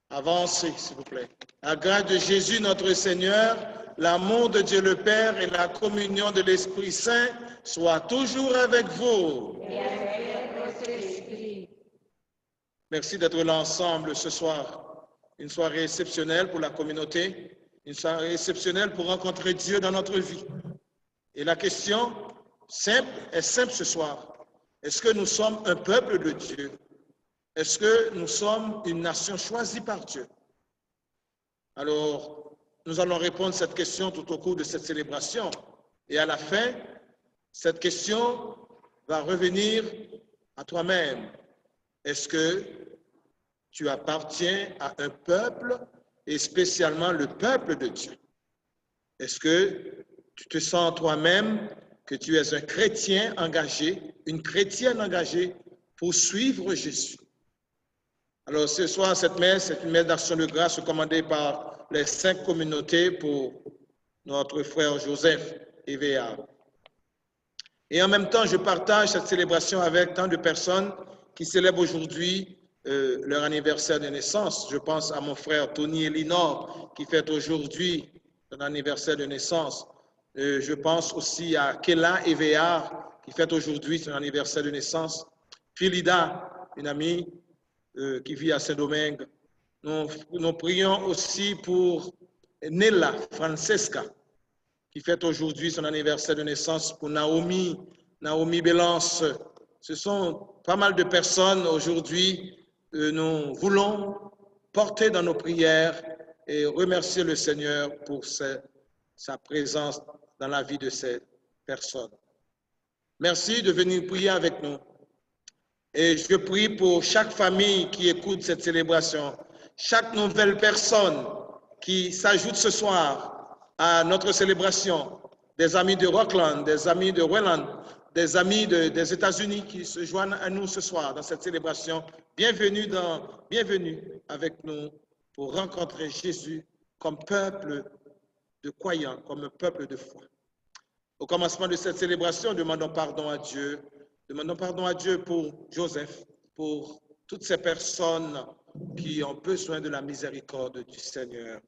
S1: Avancez, s'il vous plaît. La grâce de Jésus, notre Seigneur, l'amour de Dieu le Père et la communion de l'Esprit Saint soient toujours avec vous.
S2: Et avec votre esprit.
S1: Merci d'être là ensemble ce soir. Une soirée exceptionnelle pour la communauté, une soirée exceptionnelle pour rencontrer Dieu dans notre vie. Et la question est simple ce soir. Est-ce que nous sommes un peuple de Dieu? Est-ce que nous sommes une nation choisie par Dieu? Alors, nous allons répondre à cette question tout au cours de cette célébration. Et à la fin, cette question va revenir à toi-même. Est-ce que tu appartiens à un peuple, et spécialement le peuple de Dieu? Est-ce que tu te sens toi-même que tu es un chrétien engagé, une chrétienne engagée pour suivre Jésus? Alors ce soir, cette messe, c'est une messe d'action de grâce recommandée par les 5 communautés pour notre frère Joseph EVA. Et en même temps, je partage cette célébration avec tant de personnes qui célèbrent aujourd'hui leur anniversaire de naissance. Je pense à mon frère Tony Elinor qui fête aujourd'hui son anniversaire de naissance. Je pense aussi à Kela Evear qui fête aujourd'hui son anniversaire de naissance. Philida, une amie qui vit à Saint-Domingue. Nous prions aussi pour Nella Francesca qui fête aujourd'hui son anniversaire de naissance, pour Naomi Bélance. Ce sont pas mal de personnes aujourd'hui que nous voulons porter dans nos prières et remercier le Seigneur pour sa présence dans la vie de ces personnes. Merci de venir prier avec nous. Et je prie pour chaque famille qui écoute cette célébration, chaque nouvelle personne qui s'ajoute ce soir à notre célébration, des amis de Rockland, des amis de Welland, des amis des États-Unis qui se joignent à nous ce soir dans cette célébration. Bienvenue avec nous pour rencontrer Jésus comme peuple de croyants, comme un peuple de foi. Au commencement de cette célébration, demandons pardon à Dieu. Demandons pardon à Dieu pour Joseph, pour toutes ces personnes qui ont besoin de la miséricorde du Seigneur.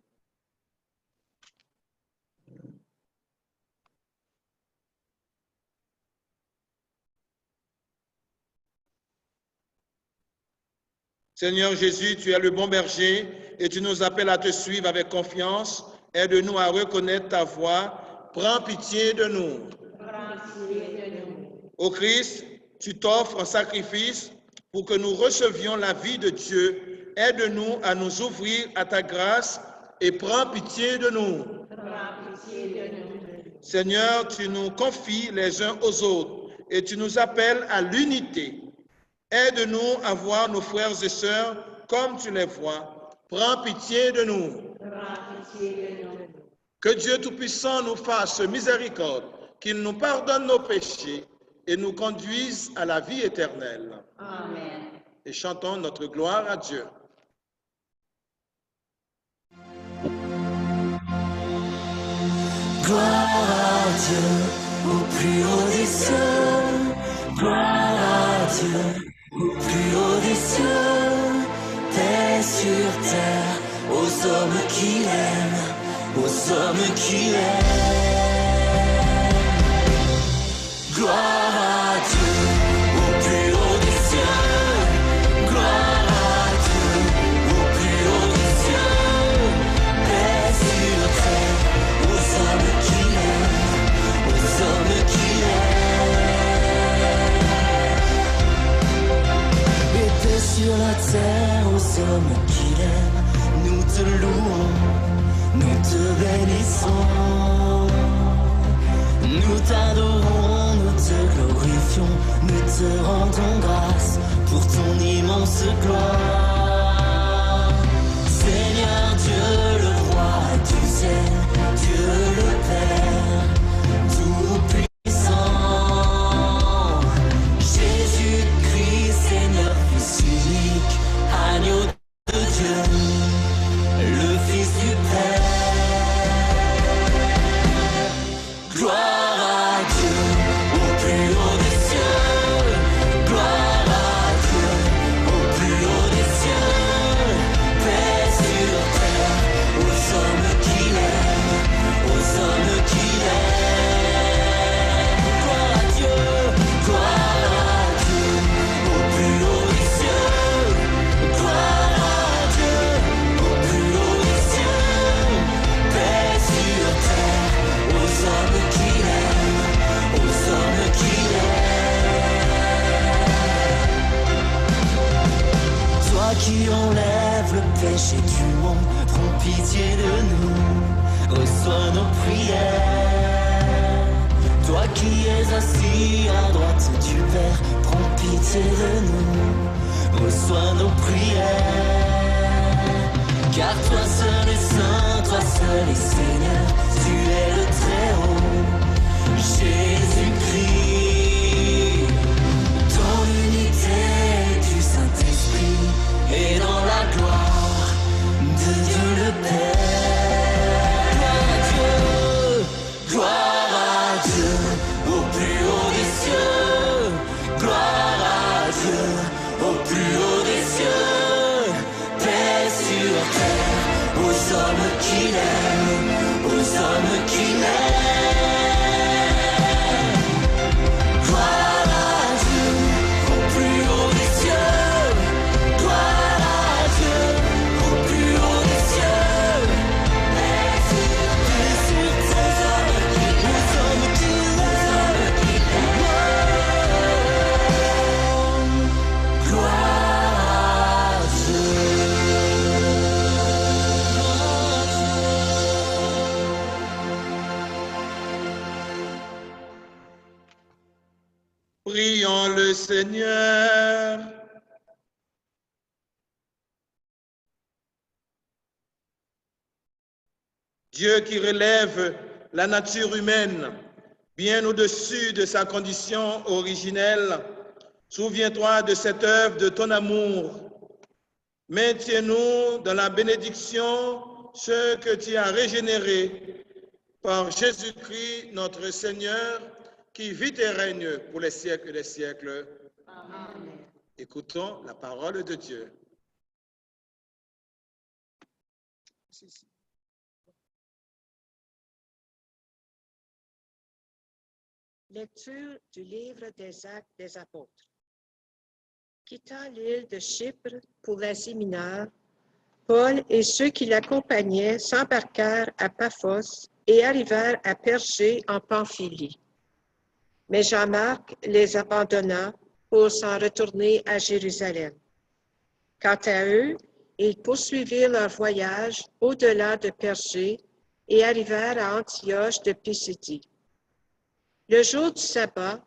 S1: Seigneur Jésus, tu es le bon berger et tu nous appelles à te suivre avec confiance. Aide-nous à reconnaître ta voix. Prends pitié de nous. Ô Christ, tu t'offres en sacrifice pour que nous recevions la vie de Dieu. Aide-nous à nous ouvrir à ta grâce et prends pitié de nous. Seigneur, tu nous confies les uns aux autres et tu nous appelles à l'unité. Aide-nous à voir nos frères et sœurs comme tu les vois. Prends pitié de nous. Que Dieu Tout-Puissant nous fasse miséricorde, qu'il nous pardonne nos péchés et nous conduise à la vie éternelle.
S2: Amen.
S1: Et chantons notre gloire à Dieu.
S3: Gloire à Dieu au plus haut des cieux. Gloire à Dieu au plus haut des cieux. Paix sur terre aux hommes qui l'aiment, aux hommes qui l'aiment. Gloire à Dieu au plus haut des cieux. Gloire à Dieu au plus haut des cieux. Paix sur terre aux hommes qui l'aiment, aux hommes qui l'aiment. Et paix sur la terre aux hommes qui l'aiment. Nous te louons, nous te bénissons. Nous t'adorons, nous te glorifions, nous te rendons grâce pour ton immense gloire. Seigneur Dieu, le roi du ciel, Dieu le Père, tout-puissant. Jésus-Christ, Seigneur, Fils unique, agneau de Dieu, le Fils du Père. Gloire à Dieu au plus haut des cieux. Gloire à Dieu au plus haut des cieux. Paix sur terre aux hommes qui l'aiment, aux hommes qui l'aiment. Gloire à Dieu au plus haut des cieux. Gloire à Dieu au plus haut des cieux. Paix sur terre aux hommes qui l'aiment, aux hommes qui l'aiment. Toi qui enlèves le péché du monde, prends pitié de nous, reçois nos prières. Toi qui es assis à droite du Père, prends pitié de nous, reçois nos prières. Car toi seul est saint, toi seul est Seigneur, tu es le Très-Haut, Jésus-Christ. Dans l'unité du Saint-Esprit et dans la gloire de Dieu le Père. Gloire à Dieu au plus haut des cieux. Gloire à Dieu au plus haut des cieux. Paix sur terre aux hommes qui l'aiment, aux hommes qui l'aiment. Gloire à Dieu au plus haut des cieux. Gloire à Dieu au plus haut des cieux. Paix sur terre aux hommes qui l'aiment. Gloire à Dieu.
S1: Prions le Seigneur. Dieu qui relève la nature humaine bien au-dessus de sa condition originelle, souviens-toi de cette œuvre de ton amour. Maintiens-nous dans la bénédiction ceux que tu as régénérés Par Jésus-Christ, notre Seigneur, qui vit et règne pour les siècles des siècles.
S5: Amen.
S1: Écoutons la parole de Dieu.
S5: Lecture du livre des Actes des Apôtres. Quittant l'île de Chypre pour l'Asie mineure, Paul et ceux qui l'accompagnaient s'embarquèrent à Paphos et arrivèrent à Pergé en Pamphylie. Mais Jean-Marc les abandonna pour s'en retourner à Jérusalem. Quant à eux, ils poursuivirent leur voyage au-delà de Pergé et arrivèrent à Antioche de Pisidie. Le jour du sabbat,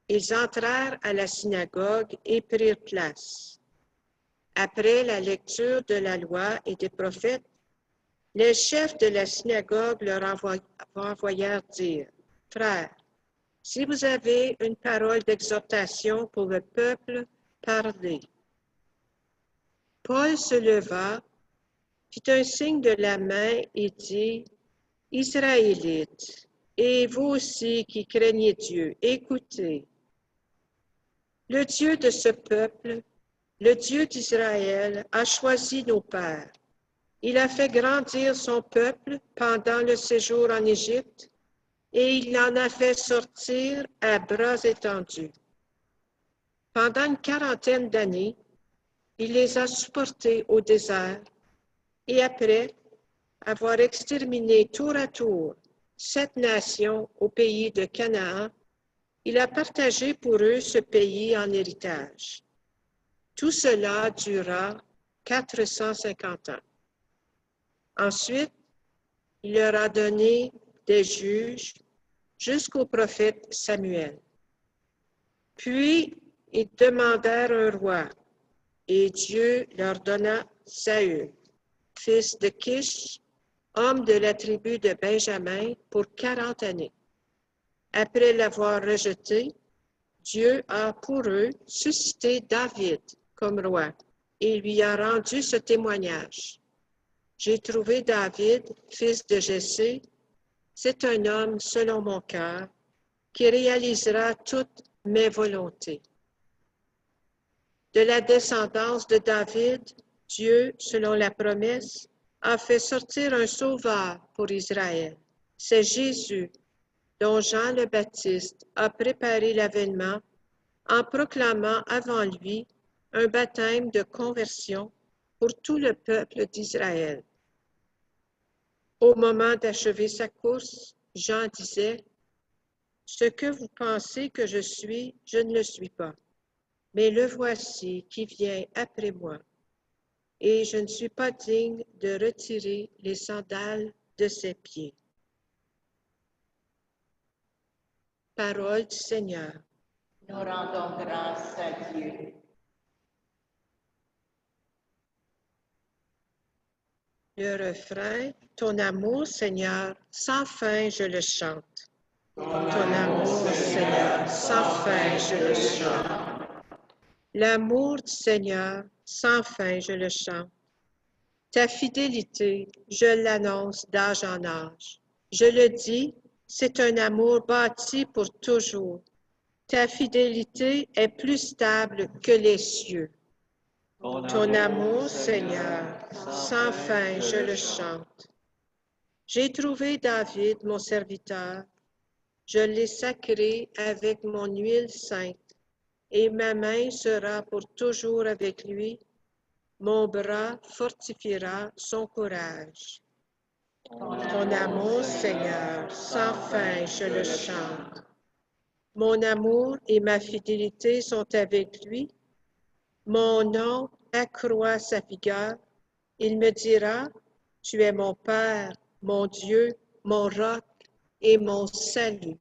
S5: ils entrèrent à la synagogue et prirent place. Après la lecture de la loi et des prophètes, les chefs de la synagogue leur envoyèrent dire, « Frères, si vous avez une parole d'exhortation pour le peuple, parlez. » Paul se leva, fit un signe de la main et dit, « Israélites, et vous aussi qui craignez Dieu, écoutez. Le Dieu de ce peuple, le Dieu d'Israël, a choisi nos pères. Il a fait grandir son peuple pendant le séjour en Égypte et il en a fait sortir à bras étendus. Pendant une quarantaine d'années, il les a supportés au désert et après avoir exterminé tour à tour 7 nations au pays de Canaan, il a partagé pour eux ce pays en héritage. Tout cela dura 450 ans. Ensuite, il leur a donné des juges jusqu'au prophète Samuel. Puis, ils demandèrent un roi, et Dieu leur donna Saül, fils de Kish, homme de la tribu de Benjamin, pour 40 années. Après l'avoir rejeté, Dieu a pour eux suscité David comme roi et lui a rendu ce témoignage. J'ai trouvé David, fils de Jessé, c'est un homme selon mon cœur, qui réalisera toutes mes volontés. De la descendance de David, Dieu, selon la promesse, a fait sortir un sauveur pour Israël. C'est Jésus, dont Jean le Baptiste a préparé l'avènement en proclamant avant lui un baptême de conversion pour tout le peuple d'Israël. Au moment d'achever sa course, Jean disait, « Ce que vous pensez que je suis, je ne le suis pas, mais le voici qui vient après moi, et je ne suis pas digne de retirer les sandales de ses pieds. » Parole du Seigneur.
S2: Nous rendons grâce à Dieu.
S5: Le refrain, ton amour, Seigneur, sans fin je le chante. Ton amour, Seigneur, sans fin je le chante. L'amour du Seigneur, sans fin je le chante. Ta fidélité, je l'annonce d'âge en âge. Je le dis, c'est un amour bâti pour toujours. Ta fidélité est plus stable que les cieux. Ton amour, Seigneur, sans fin je le chante. J'ai trouvé David, mon serviteur. Je l'ai sacré avec mon huile sainte, et ma main sera pour toujours avec lui. Mon bras fortifiera son courage. Ton amour, Seigneur, sans fin je le chante. Mon amour et ma fidélité sont avec lui. Mon nom accroît sa vigueur. Il me dira, tu es mon Père, mon Dieu, mon roc et mon salut.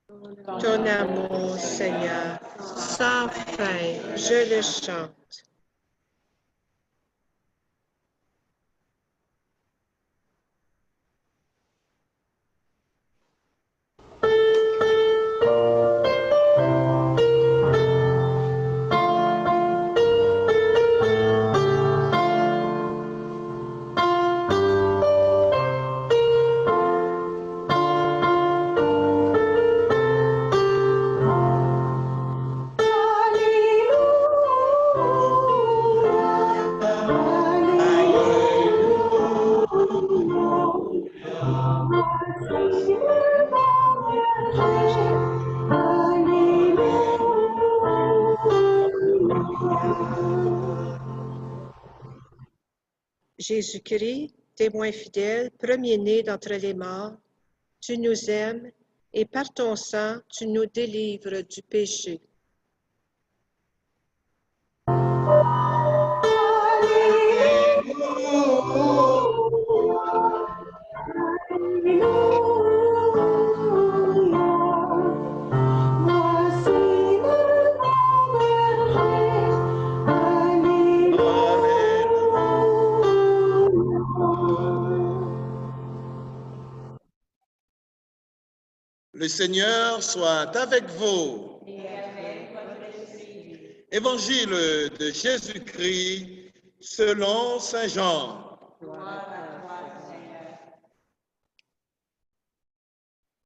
S5: Ton amour, Seigneur, sans fin, je le chante. Jésus-Christ, témoin fidèle, premier-né d'entre les morts, tu nous aimes et par ton sang, tu nous délivres du péché.
S1: Le Seigneur soit avec vous. Évangile de Jésus-Christ selon Saint Jean.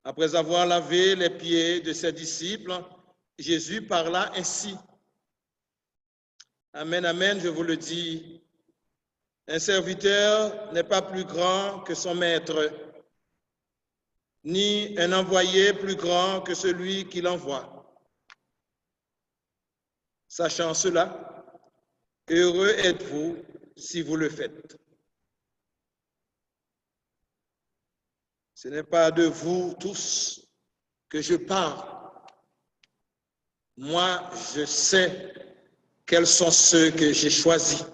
S1: Après avoir lavé les pieds de ses disciples, Jésus parla ainsi. Amen, amen, je vous le dis. Un serviteur n'est pas plus grand que son maître, ni un envoyé plus grand que celui qui l'envoie. Sachant cela, heureux êtes-vous si vous le faites. Ce n'est pas de vous tous que je parle. Moi, je sais quels sont ceux que j'ai choisis,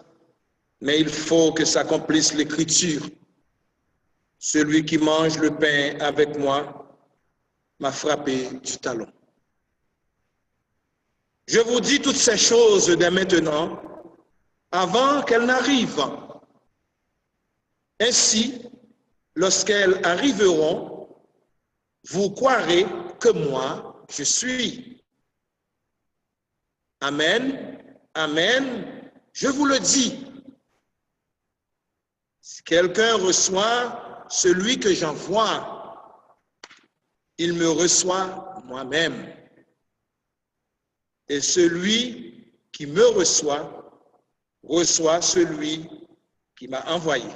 S1: mais il faut que s'accomplisse l'Écriture. Celui qui mange le pain avec moi m'a frappé du talon. Je vous dis toutes ces choses dès maintenant, avant qu'elles n'arrivent. Ainsi, lorsqu'elles arriveront, vous croirez que moi, je suis. Amen, amen, je vous le dis. Si quelqu'un reçoit celui que j'envoie, il me reçoit moi-même. Et celui qui me reçoit, reçoit celui qui m'a envoyé.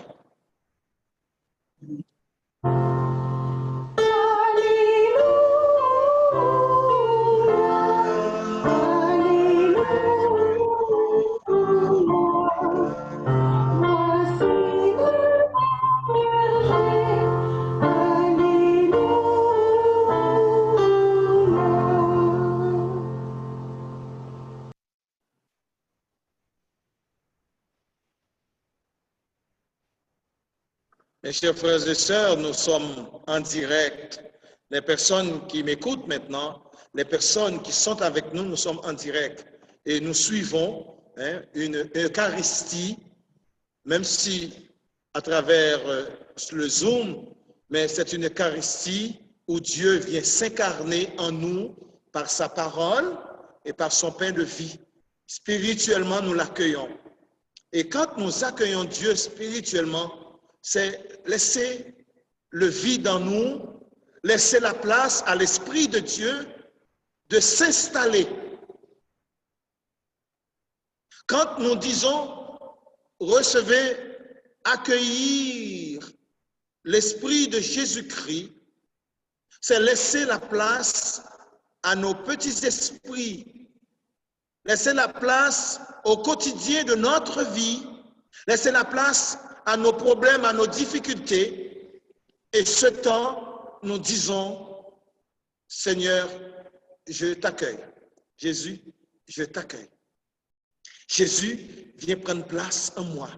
S1: Mes chers frères et sœurs, nous sommes en direct. Les personnes qui m'écoutent maintenant, les personnes qui sont avec nous, nous sommes en direct. Et nous suivons une Eucharistie, même si à travers le Zoom, mais c'est une Eucharistie où Dieu vient s'incarner en nous par sa parole et par son pain de vie. Spirituellement, nous l'accueillons. Et quand nous accueillons Dieu spirituellement, c'est laisser le vide en nous, laisser la place à l'Esprit de Dieu de s'installer. Quand nous disons recevez, accueillir l'Esprit de Jésus-Christ, c'est laisser la place à nos petits esprits, laisser la place au quotidien de notre vie, laisser la place à nos problèmes, à nos difficultés. Et ce temps, nous disons, Seigneur, je t'accueille. Jésus, je t'accueille. Jésus, viens prendre place en moi.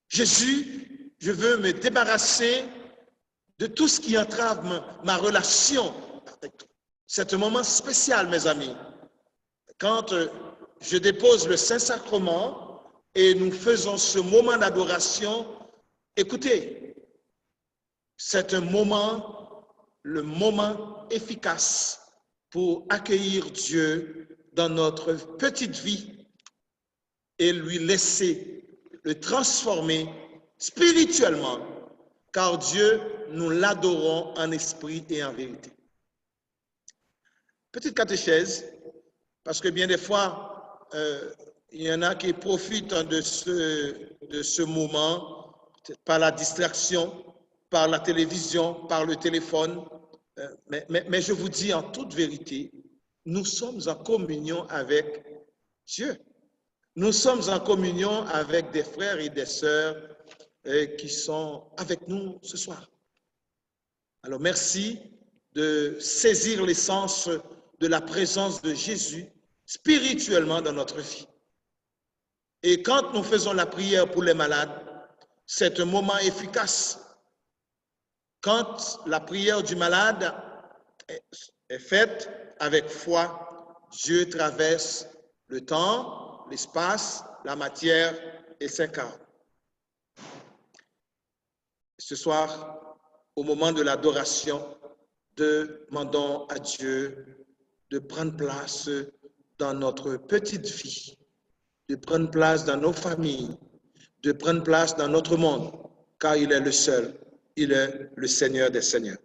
S1: Jésus, je veux me débarrasser de tout ce qui entrave ma relation avec toi. C'est un moment spécial, mes amis. Quand je dépose le Saint-Sacrement, et nous faisons ce moment d'adoration, écoutez, c'est un moment, le moment efficace pour accueillir Dieu dans notre petite vie et lui laisser le transformer spirituellement, car Dieu, nous l'adorons en esprit et en vérité. Petite catéchèse, parce que bien des fois, il y en a qui profitent de ce moment par la distraction, par la télévision, par le téléphone. Mais je vous dis en toute vérité, nous sommes en communion avec Dieu. nous sommes en communion avec des frères et des sœurs qui sont avec nous ce soir. Alors merci de saisir l'essence de la présence de Jésus spirituellement dans notre vie. Et quand nous faisons la prière pour les malades, c'est un moment efficace. Quand la prière du malade est faite avec foi, Dieu traverse le temps, l'espace, la matière et s'incarne. Ce soir, au moment de l'adoration, demandons à Dieu de prendre place dans notre petite vie, de prendre place dans nos familles, de prendre place dans notre monde, car il est le seul, il est le Seigneur des Seigneurs.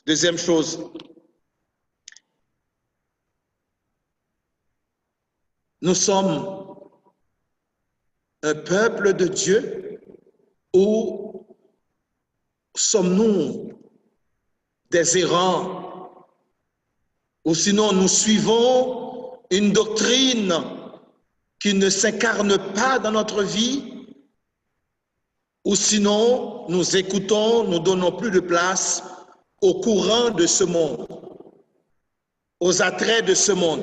S1: Deuxième chose, nous sommes un peuple de Dieu ou sommes-nous des errants ou sinon nous suivons une doctrine qui ne s'incarne pas dans notre vie ou sinon nous écoutons, nous donnons plus de place au courant de ce monde, aux attraits de ce monde.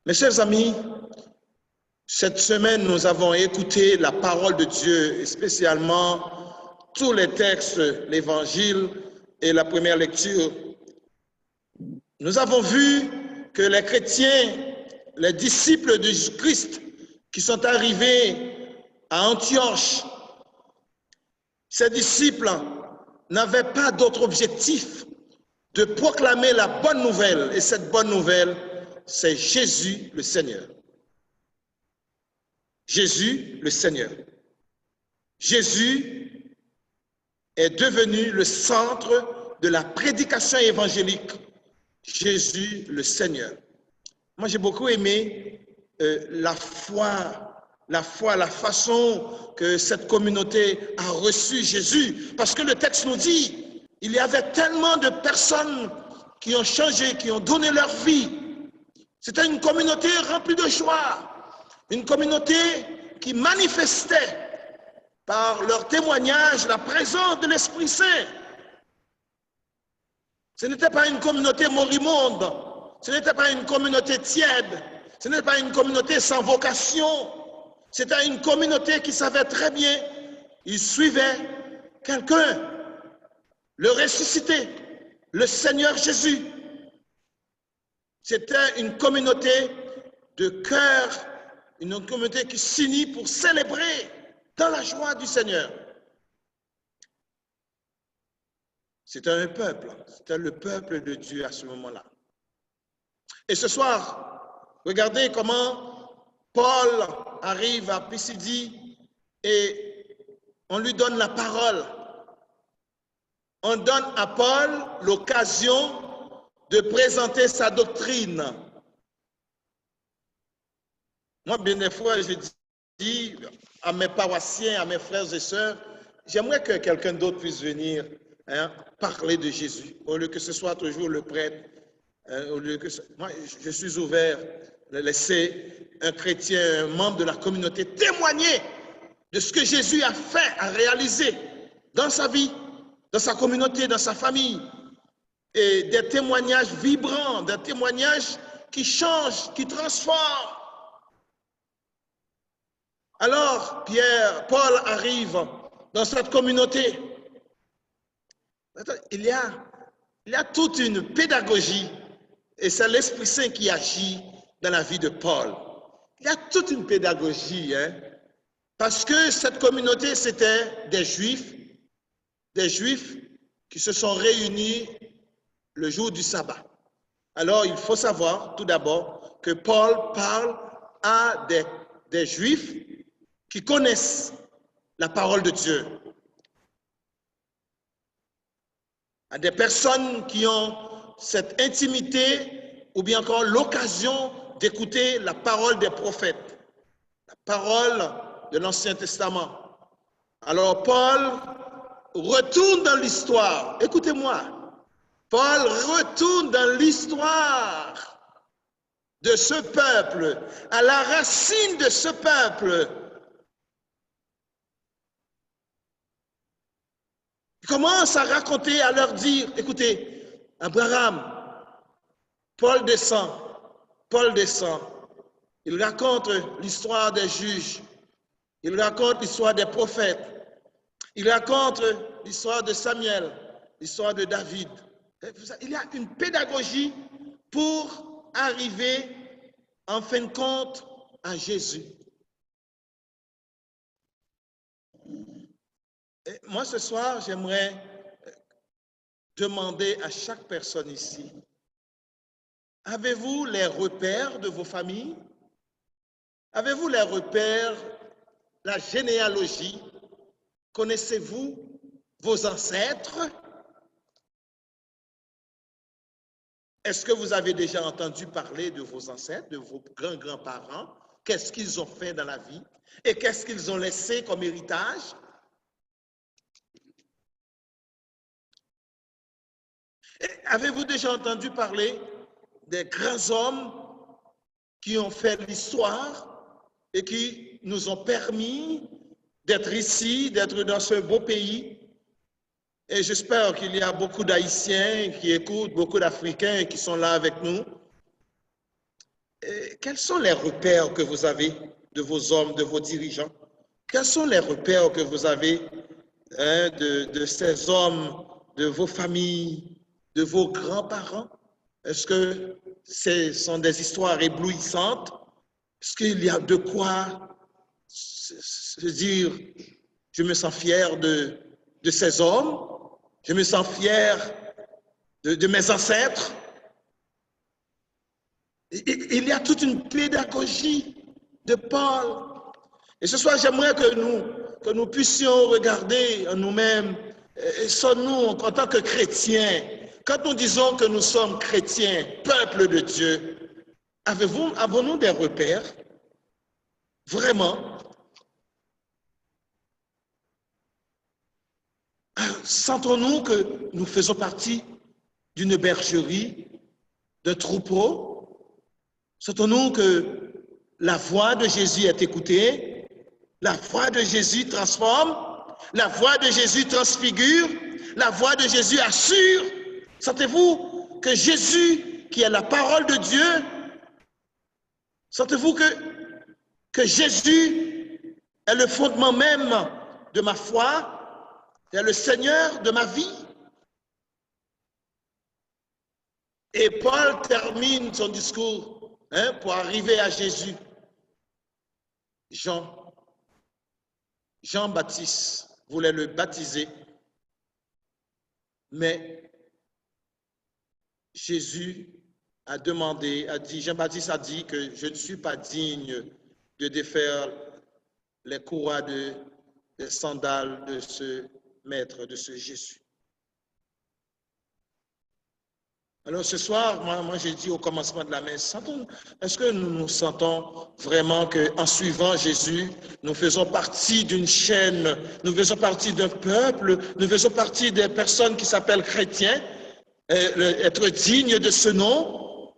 S1: Mes chers amis, cette semaine, nous avons écouté la parole de Dieu, et spécialement tous les textes, l'Évangile et la première lecture. Nous avons vu que les chrétiens, les disciples de Jésus-Christ qui sont arrivés à Antioche, ces disciples n'avaient pas d'autre objectif de proclamer la bonne nouvelle. Et cette bonne nouvelle, c'est Jésus le Seigneur. Jésus le Seigneur. Jésus est devenu le centre de la prédication évangélique. Jésus le Seigneur. Moi, j'ai beaucoup aimé la façon que cette communauté a reçu Jésus. Parce que le texte nous dit, il y avait tellement de personnes qui ont changé, qui ont donné leur vie. C'était une communauté remplie de joie. Une communauté qui manifestait par leur témoignage la présence de l'Esprit Saint. Ce n'était pas une communauté moribonde, ce n'était pas une communauté tiède, ce n'était pas une communauté sans vocation. C'était une communauté qui savait très bien, ils suivaient quelqu'un, le ressuscité, le Seigneur Jésus. C'était une communauté de cœur, une communauté qui s'unit pour célébrer dans la joie du Seigneur. C'était un peuple, c'était le peuple de Dieu à ce moment-là. Et ce soir, regardez comment Paul arrive à Pisidie et on lui donne la parole. On donne à Paul l'occasion de présenter sa doctrine. Moi, bien des fois, je dis à mes paroissiens, à mes frères et sœurs, j'aimerais que quelqu'un d'autre puisse venir parler de Jésus, au lieu que ce soit toujours le prêtre. Au lieu que moi, je suis ouvert à laisser un chrétien, un membre de la communauté témoigner de ce que Jésus a fait, a réalisé dans sa vie, dans sa communauté, dans sa famille. Et des témoignages vibrants, des témoignages qui changent, qui transforment. Alors, Paul arrive dans cette communauté. Il y a toute une pédagogie, et c'est l'Esprit Saint qui agit dans la vie de Paul. Il y a toute une pédagogie, parce que cette communauté, c'était des Juifs qui se sont réunis le jour du sabbat. Alors, il faut savoir tout d'abord que Paul parle à des Juifs qui connaissent la parole de Dieu, à des personnes qui ont cette intimité ou bien encore l'occasion d'écouter la parole des prophètes, la parole de l'Ancien Testament. Alors Paul retourne dans l'histoire. Écoutez-moi, Paul retourne dans l'histoire de ce peuple, à la racine de ce peuple. Il commence à raconter, à leur dire, écoutez, Abraham, Paul descend, il raconte l'histoire des juges, il raconte l'histoire des prophètes, il raconte l'histoire de Samuel, l'histoire de David. Il y a une pédagogie pour arriver, en fin de compte, à Jésus. Et moi, ce soir, j'aimerais demander à chaque personne ici, avez-vous les repères de vos familles? Avez-vous les repères, la généalogie? Connaissez-vous vos ancêtres? Est-ce que vous avez déjà entendu parler de vos ancêtres, de vos grands-grands-parents? Qu'est-ce qu'ils ont fait dans la vie? Et qu'est-ce qu'ils ont laissé comme héritage? Avez-vous déjà entendu parler des grands hommes qui ont fait l'histoire et qui nous ont permis d'être ici, d'être dans ce beau pays? Et j'espère qu'il y a beaucoup d'Haïtiens qui écoutent, beaucoup d'Africains qui sont là avec nous. Et quels sont les repères que vous avez de vos hommes, de vos dirigeants? Quels sont les repères que vous avez de ces hommes, de vos familles, de vos grands-parents? Est-ce que ce sont des histoires éblouissantes? Est-ce qu'il y a de quoi se dire, je me sens fier de ces hommes, je me sens fier de mes ancêtres? Il y a toute une pédagogie de Paul. Et ce soir, j'aimerais que nous puissions regarder en nous-mêmes, sommes-nous en tant que chrétiens, quand nous disons que nous sommes chrétiens, peuple de Dieu, avons-nous des repères? Vraiment? Sentons-nous que nous faisons partie d'une bergerie, d'un troupeau? Sentons-nous que la voix de Jésus est écoutée, la voix de Jésus transforme, la voix de Jésus transfigure, la voix de Jésus assure? Sentez-vous que Jésus, qui est la parole de Dieu, sentez-vous que Jésus est le fondement même de ma foi, est le Seigneur de ma vie? Et Paul termine son discours pour arriver à Jésus. Jean-Baptiste voulait le baptiser, mais Jésus a dit, Jean-Baptiste a dit que je ne suis pas digne de défaire les courroies des sandales de ce maître, de ce Jésus. Alors ce soir, moi j'ai dit au commencement de la messe, est-ce que nous nous sentons vraiment qu'en suivant Jésus, nous faisons partie d'une chaîne, nous faisons partie d'un peuple, nous faisons partie des personnes qui s'appellent chrétiens, être digne de ce nom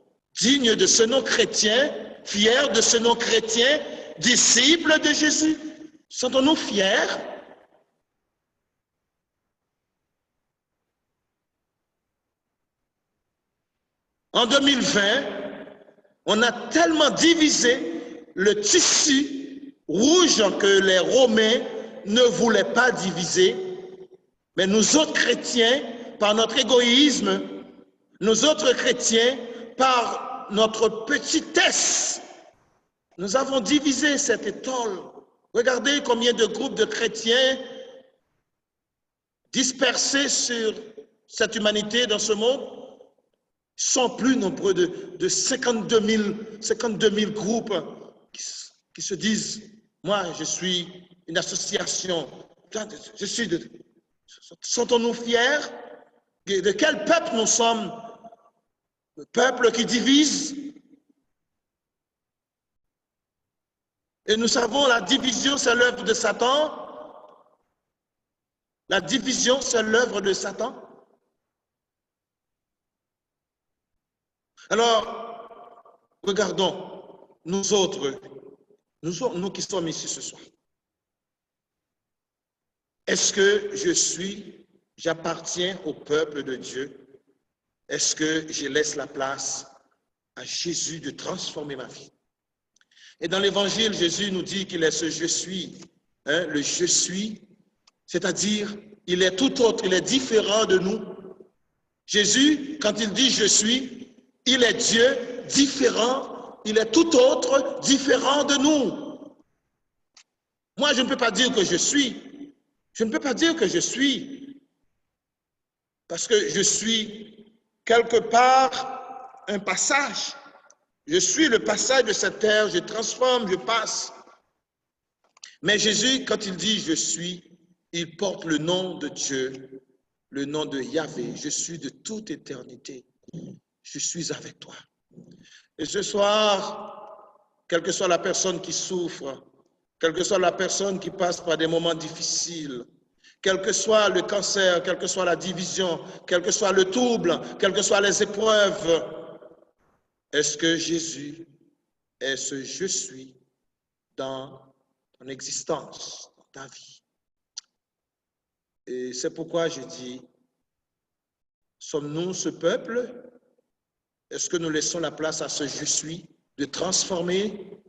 S1: chrétien, fiers de ce nom chrétien, disciples de Jésus? Sentons-nous fiers? En 2020, on a tellement divisé le tissu rouge que les Romains ne voulaient pas diviser, mais nous autres chrétiens, par notre égoïsme, nous autres chrétiens, par notre petitesse, nous avons divisé cette étole. Regardez combien de groupes de chrétiens dispersés sur cette humanité, dans ce monde, sont plus nombreux de 52 000 groupes qui se disent, moi je suis une association, sentons-nous fiers? De quel peuple nous sommes? Le peuple qui divise? Et nous savons, la division, c'est l'œuvre de Satan. La division, c'est l'œuvre de Satan. Alors, regardons, nous autres, nous qui sommes ici ce soir. Est-ce que j'appartiens au peuple de Dieu? Est-ce que je laisse la place à Jésus de transformer ma vie? Et dans l'Évangile, Jésus nous dit qu'il est ce je suis, le je suis, c'est-à-dire il est tout autre, il est différent de nous. Jésus, quand il dit je suis, il est Dieu différent, il est tout autre, différent de nous. Moi, je ne peux pas dire que je suis. Je ne peux pas dire que je suis, parce que je suis quelque part un passage. Je suis le passage de cette terre, je transforme, je passe. Mais Jésus, quand il dit je suis, il porte le nom de Dieu, le nom de Yahvé. Je suis de toute éternité. Je suis avec toi. Et ce soir, quelle que soit la personne qui souffre, quelle que soit la personne qui passe par des moments difficiles, quel que soit le cancer, quelle que soit la division, quel que soit le trouble, quelles que soient les épreuves, est-ce que Jésus est ce je suis dans ton existence, dans ta vie? Et c'est pourquoi je dis, sommes-nous ce peuple? Est-ce que nous laissons la place à ce je suis de transformer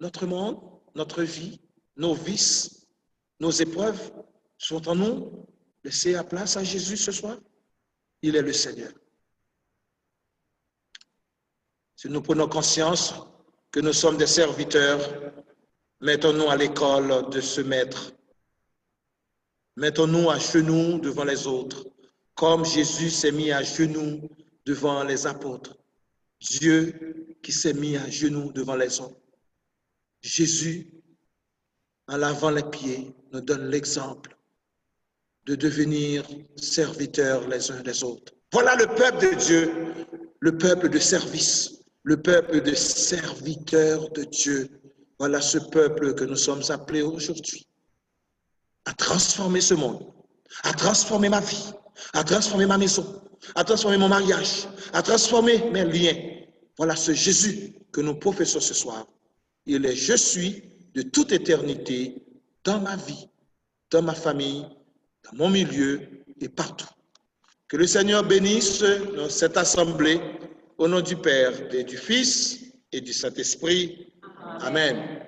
S1: notre monde, notre vie, nos vices, nos épreuves? Sont en nous? Laissez la place à Jésus ce soir. Il est le Seigneur. Si nous prenons conscience que nous sommes des serviteurs, mettons-nous à l'école de ce maître. Mettons-nous à genoux devant les autres, comme Jésus s'est mis à genoux devant les apôtres. Dieu qui s'est mis à genoux devant les hommes. Jésus, en lavant les pieds, nous donne l'exemple de devenir serviteurs les uns des autres. Voilà le peuple de Dieu, le peuple de service, le peuple de serviteurs de Dieu. Voilà ce peuple que nous sommes appelés aujourd'hui à transformer ce monde, à transformer ma vie, à transformer ma maison, à transformer mon mariage, à transformer mes liens. Voilà ce Jésus que nous professons ce soir. Il est je suis de toute éternité dans ma vie, dans ma famille, dans mon milieu et partout. Que le Seigneur bénisse cette assemblée au nom du Père et du Fils et du Saint-Esprit. Amen.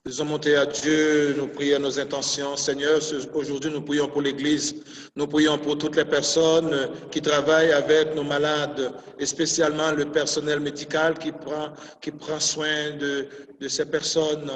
S1: Faisons monter à Dieu nos prières, nos intentions. Seigneur, aujourd'hui nous prions pour l'Église, nous prions pour toutes les personnes qui travaillent avec nos malades, et spécialement le personnel médical qui prend soin de ces personnes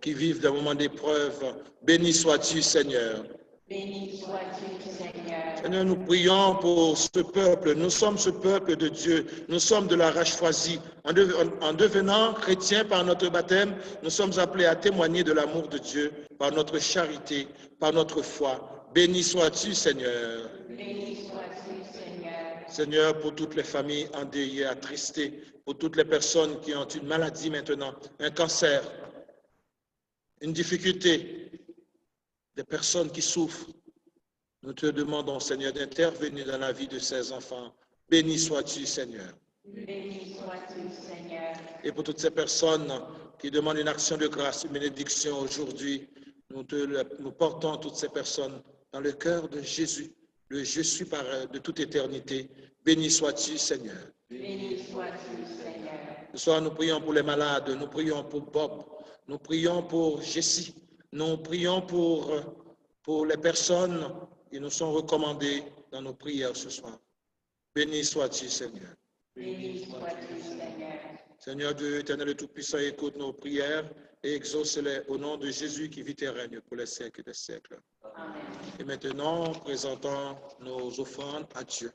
S1: qui vivent des moments d'épreuve. Béni sois-tu, Seigneur.
S2: Béni sois-tu, Seigneur.
S1: Seigneur, nous prions pour ce peuple. Nous sommes ce peuple de Dieu. Nous sommes de la race choisie. En devenant chrétiens par notre baptême, nous sommes appelés à témoigner de l'amour de Dieu par notre charité, par notre foi. Béni sois-tu, Seigneur.
S2: Béni sois-tu, Seigneur.
S1: Seigneur, pour toutes les familles endeuillées, attristées, pour toutes les personnes qui ont une maladie maintenant, un cancer, une difficulté, des personnes qui souffrent, nous te demandons, Seigneur, d'intervenir dans la vie de ces enfants. Béni sois-tu, Seigneur.
S2: Béni sois-tu, Seigneur.
S1: Et pour toutes ces personnes qui demandent une action de grâce, une bénédiction aujourd'hui, nous portons toutes ces personnes dans le cœur de Jésus, le je suis de toute éternité. Béni sois-tu, Seigneur.
S2: Béni sois-tu, Seigneur.
S1: Ce soir, nous prions pour les malades, nous prions pour Bob, nous prions pour Jessie, nous prions pour les personnes qui nous sont recommandées dans nos prières ce soir. Béni sois-tu, Seigneur.
S2: Béni sois-tu, Seigneur.
S1: Seigneur Dieu éternel et tout-puissant, écoute nos prières et exauce-les au nom de Jésus qui vit et règne pour les siècles des siècles.
S2: Amen.
S1: Et maintenant, présentons nos offrandes à Dieu.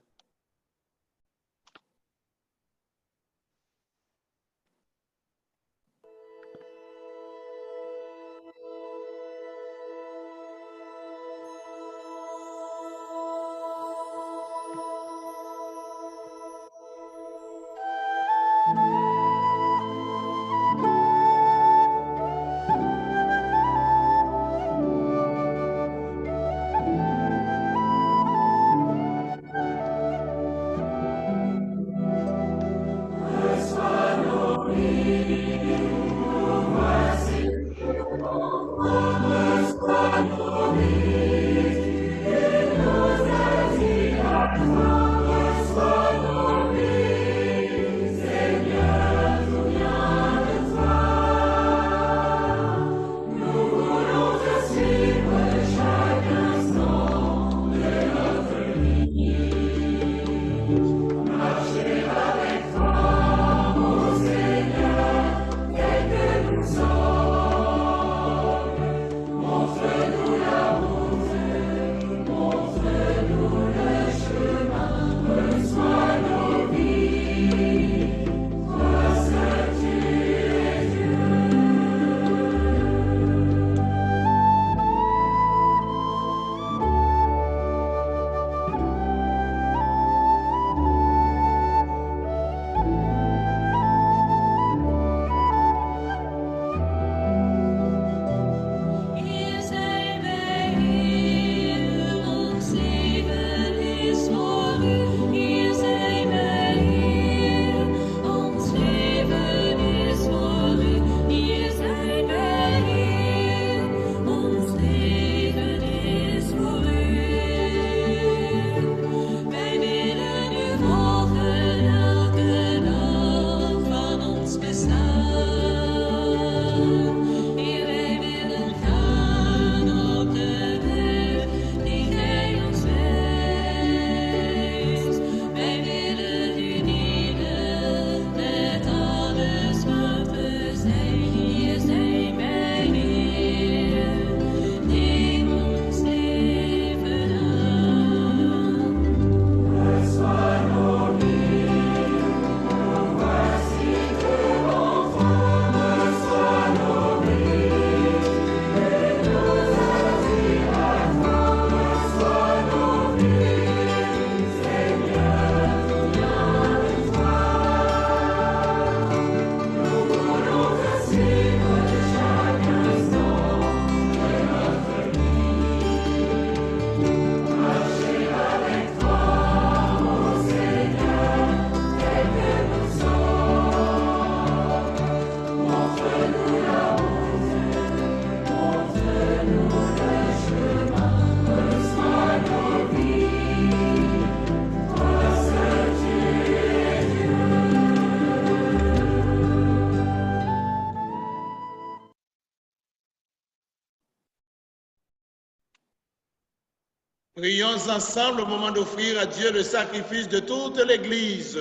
S1: Prions ensemble au moment d'offrir à Dieu le sacrifice de toute l'Église.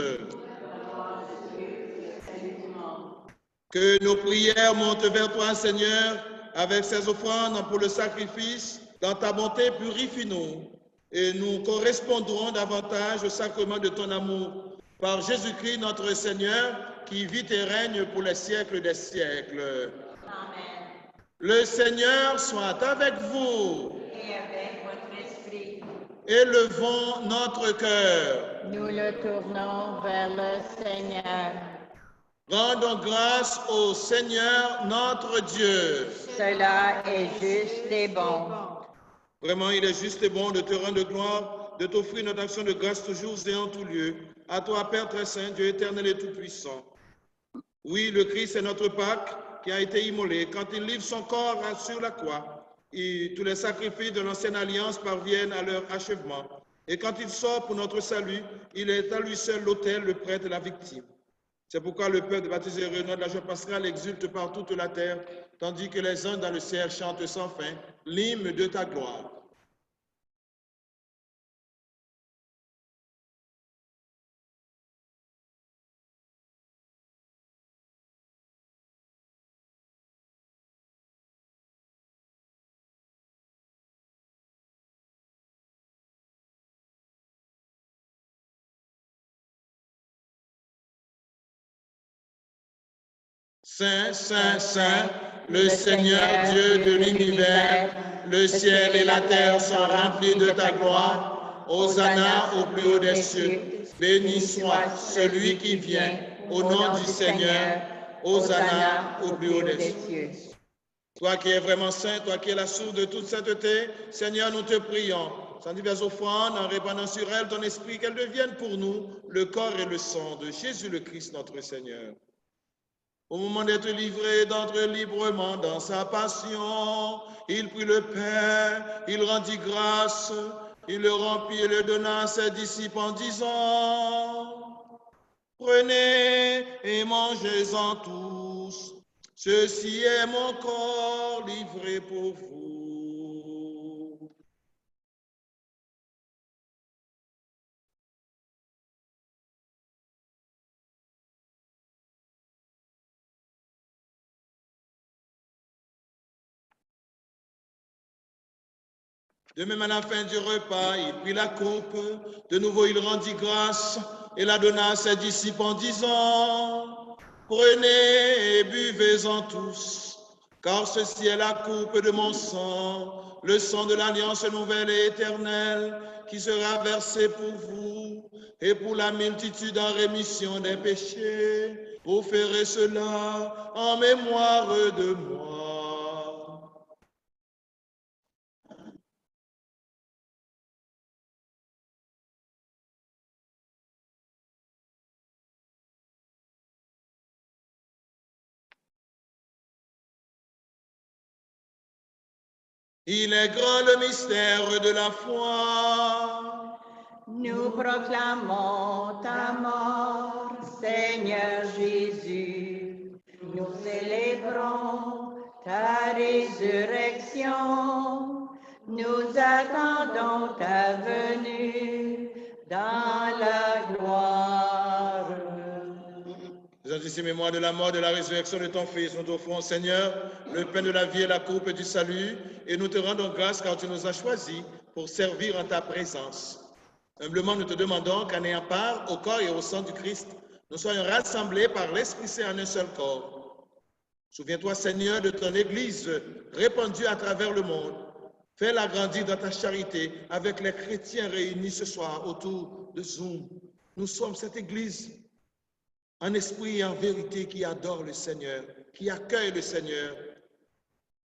S1: Que nos prières montent vers toi, Seigneur, avec ces offrandes pour le sacrifice. Dans ta bonté, purifie-nous et nous correspondrons davantage au sacrement de ton amour. Par Jésus-Christ, notre Seigneur, qui vit et règne pour les siècles des siècles. Amen. Le Seigneur soit avec vous.
S2: Et avec votre esprit.
S1: Élevons notre cœur.
S2: Nous le tournons vers le Seigneur.
S1: Rendons grâce au Seigneur notre Dieu.
S2: Cela est juste et bon.
S1: Vraiment, il est juste et bon de te rendre gloire, de t'offrir notre action de grâce toujours et en tout lieu. À toi, Père très saint, Dieu éternel et tout-puissant. Oui, le Christ est notre Pâque qui a été immolé. Quand il livre son corps sur la croix, tous les sacrifices de l'ancienne alliance parviennent à leur achèvement. Et quand il sort pour notre salut, il est à lui seul l'autel, le prêtre et la victime. C'est pourquoi le peuple baptisé réunion de la joie pascale exulte par toute la terre, tandis que les anges dans le ciel chantent sans fin l'hymne de ta gloire. Saint, Saint, Saint, le Seigneur Dieu de l'univers, le ciel et la terre sont remplis de ta gloire. Hosanna au plus haut des cieux. Béni soit celui qui vient au nom du Seigneur. Hosanna au plus haut des cieux. Toi qui es vraiment saint, toi qui es la source de toute sainteté, Seigneur, nous te prions, sans diverses offrandes, en répandant sur elle ton esprit, qu'elle devienne pour nous le corps et le sang de Jésus le Christ, notre Seigneur. Au moment d'être livré, d'entrer librement dans sa passion, il prit le pain, il rendit grâce, il le remplit et le donna à ses disciples en disant, « Prenez et mangez-en tous, ceci est mon corps livré pour vous. » De même, à la fin du repas, il prit la coupe. De nouveau, il rendit grâce et la donna à ses disciples en disant, « Prenez et buvez-en tous, car ceci est la coupe de mon sang, le sang de l'alliance nouvelle et éternelle, qui sera versé pour vous et pour la multitude en rémission des péchés. Vous ferez cela en mémoire de moi. » Il est grand le mystère de la foi.
S2: Nous proclamons ta mort, Seigneur Jésus. Nous célébrons ta résurrection. Nous attendons ta venue dans la gloire.
S1: Nous anticipons mémoire de la mort, de la résurrection de ton Fils. Nous t'offrons, Seigneur, le pain de la vie et la coupe du salut, et nous te rendons grâce car tu nous as choisis pour servir en ta présence. Humblement, nous te demandons qu'en ayant part au corps et au sang du Christ, nous soyons rassemblés par l'Esprit Saint en un seul corps. Souviens-toi, Seigneur, de ton Église répandue à travers le monde. Fais-la grandir dans ta charité avec les chrétiens réunis ce soir autour de Zoom. Nous sommes cette Église en esprit et en vérité qui adore le Seigneur, qui accueille le Seigneur.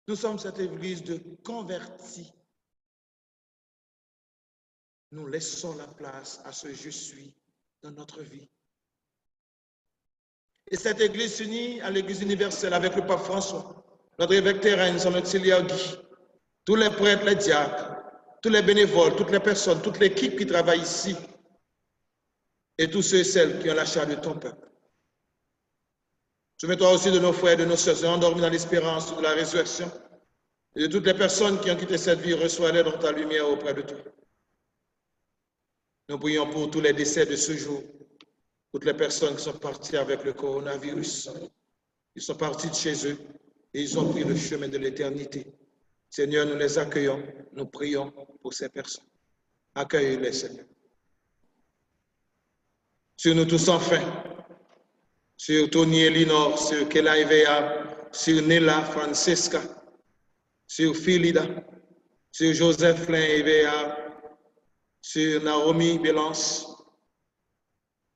S1: Nous sommes cette Église de convertis. Nous laissons la place à ce « je suis » dans notre vie. Et cette Église s'unit à l'Église universelle avec le pape François, notre évêque Thérène, son auxiliaire Guy, tous les prêtres, les diacres, tous les bénévoles, toutes les personnes, toute l'équipe qui travaille ici, et tous ceux et celles qui ont la chair de ton peuple. Souviens-toi aussi de nos frères et de nos sœurs endormis dans l'espérance de la résurrection et de toutes les personnes qui ont quitté cette vie, reçois-les dans ta lumière auprès de toi. Nous prions pour tous les décès de ce jour, toutes les personnes qui sont parties avec le coronavirus. Ils sont partis de chez eux et ils ont pris le chemin de l'éternité. Seigneur, nous les accueillons, nous prions pour ces personnes. Accueille-les, Seigneur. Sur nous tous enfin, sur Tony Elinor, sur Kela Evea, sur Nela Francesca, sur Philida, sur Joseph Lin Evea, sur Naomi Bélance,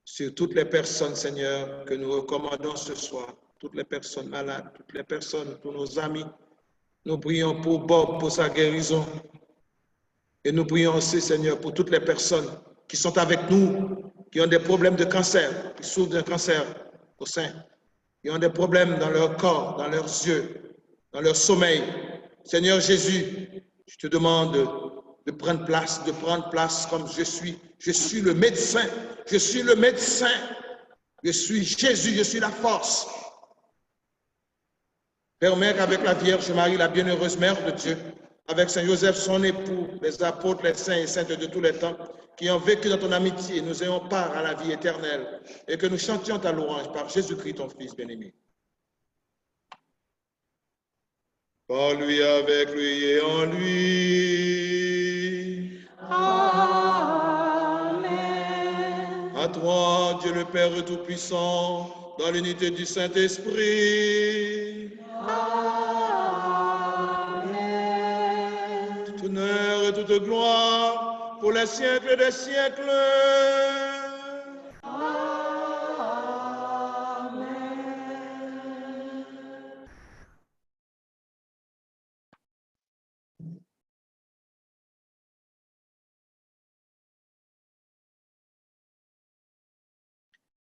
S1: sur toutes les personnes, Seigneur, que nous recommandons ce soir, toutes les personnes malades, toutes les personnes, tous nos amis. Nous prions pour Bob, pour sa guérison. Et nous prions aussi, Seigneur, pour toutes les personnes qui sont avec nous, qui ont des problèmes de cancer, qui souffrent d'un cancer au sein, qui ont des problèmes dans leur corps, dans leurs yeux, dans leur sommeil. Seigneur Jésus, je te demande de prendre place comme je suis. Je suis le médecin, je suis le médecin. Je suis Jésus, je suis la force. Père, Mère, avec la Vierge Marie, la bienheureuse Mère de Dieu, avec Saint Joseph, son époux, les apôtres, les saints et saintes de tous les temps, qui ont vécu dans ton amitié, nous ayons part à la vie éternelle, et que nous chantions ta louange par Jésus-Christ, ton Fils bien-aimé. Par lui, avec lui et en lui.
S5: Amen.
S1: À toi, Dieu le Père Tout-Puissant, dans l'unité du Saint-Esprit.
S5: Amen.
S1: Tout honneur et toute gloire pour les siècles des siècles.
S5: Amen.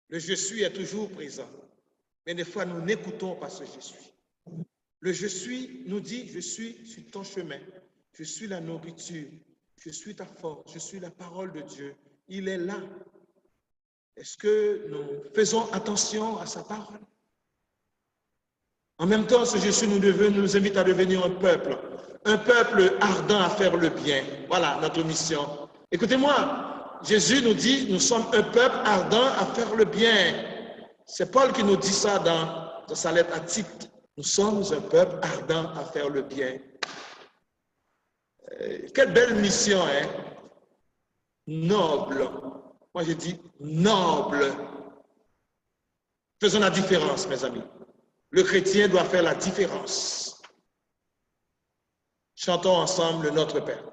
S1: Le je suis est toujours présent, mais des fois nous n'écoutons pas ce je suis. Le je suis nous dit je suis sur ton chemin, je suis la nourriture, je suis ta force, je suis la parole de Dieu. Il est là. Est-ce que nous faisons attention à sa parole? En même temps, ce je suis nous invite à devenir un peuple ardent à faire le bien. Voilà notre mission. Écoutez-moi. Jésus nous dit, nous sommes un peuple ardent à faire le bien. C'est Paul qui nous dit ça dans sa lettre à Tite. Nous sommes un peuple ardent à faire le bien. Quelle belle mission, hein? Noble. Moi, je dis noble. Faisons la différence, mes amis. Le chrétien doit faire la différence. Chantons ensemble Notre Père.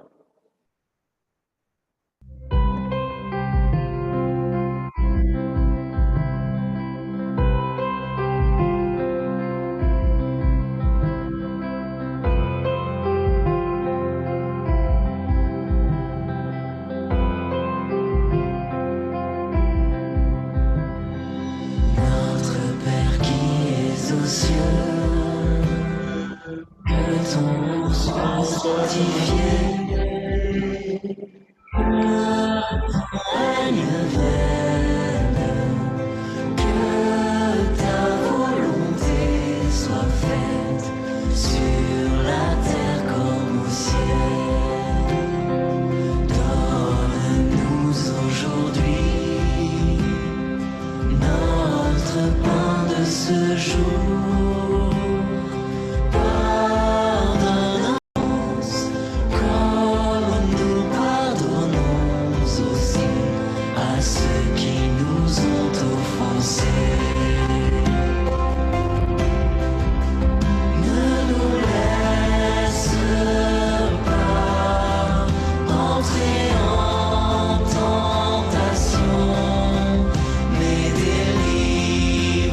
S3: Mais délivre-nous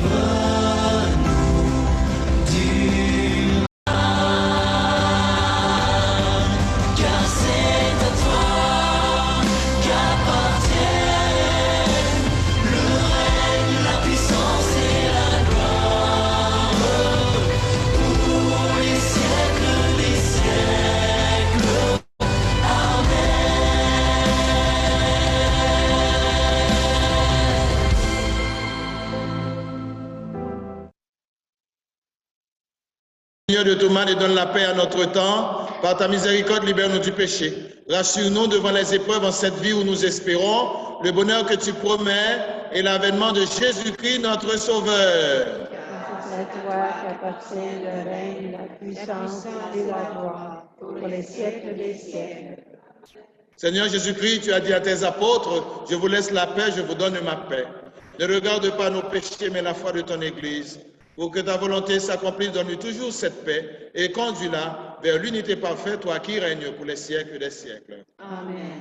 S1: Seigneur de tout mal et donne la paix à notre temps. Par ta miséricorde, libère-nous du péché. Rassure-nous devant les épreuves en cette vie où nous espérons le bonheur que tu promets et l'avènement de Jésus-Christ, notre Sauveur.
S4: C'est à toi qu'appartient le règne, la puissance et la gloire pour les siècles des siècles.
S1: Seigneur Jésus-Christ, tu as dit à tes apôtres, je vous laisse la paix, je vous donne ma paix. Ne regarde pas nos péchés, mais la foi de ton Église. Pour que ta volonté s'accomplisse, donne-lui toujours cette paix et conduis-la vers l'unité parfaite, toi qui règnes pour les siècles des siècles.
S5: Amen.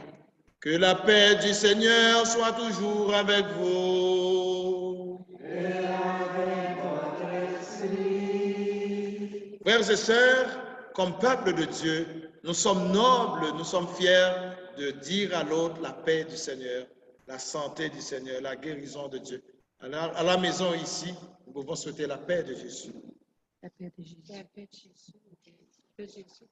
S1: Que la paix du Seigneur soit toujours avec vous.
S5: Et avec votre esprit.
S1: Frères et sœurs, comme peuple de Dieu, nous sommes nobles, nous sommes fiers de dire à l'autre la paix du Seigneur, la santé du Seigneur, la guérison de Dieu. Alors, à la maison ici, nous pouvons souhaiter la paix de Jésus.
S4: La paix de Jésus.
S5: La paix de Jésus. De Jésus.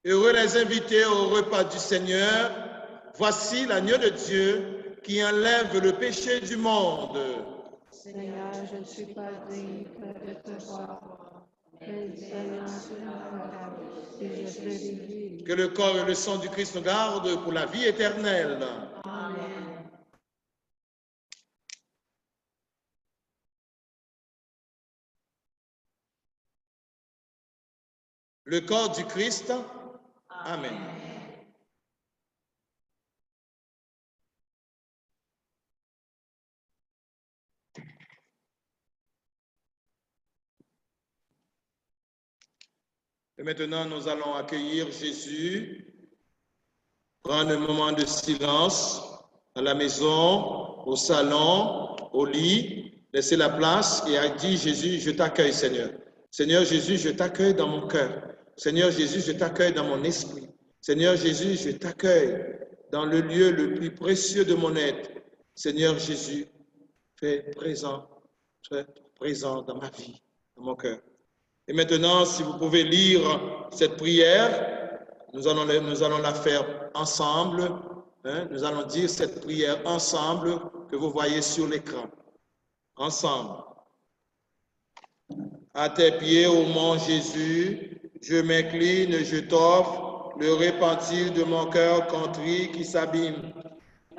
S1: Heureux les invités au repas du Seigneur. Voici l'agneau de Dieu qui enlève le péché du monde.
S4: Seigneur, je ne suis pas digne de te voir, mais Seigneur, sur ma parole, et je serai guéri.
S1: Que le corps et le sang du Christ nous gardent pour la vie éternelle.
S5: Amen.
S1: Le corps du Christ. Amen. Et maintenant, nous allons accueillir Jésus, prendre un moment de silence à la maison, au salon, au lit, laisser la place et a dit, Jésus, je t'accueille, Seigneur. Seigneur Jésus, je t'accueille dans mon cœur. Seigneur Jésus, je t'accueille dans mon esprit. Seigneur Jésus, je t'accueille dans le lieu le plus précieux de mon être. Seigneur Jésus, fais présent dans ma vie, dans mon cœur. Et maintenant, si vous pouvez lire cette prière, nous allons la faire ensemble. Nous allons dire cette prière ensemble que vous voyez sur l'écran. Ensemble. À tes pieds, ô mon Jésus, je m'incline, je t'offre le repentir de mon cœur contrit qui s'abîme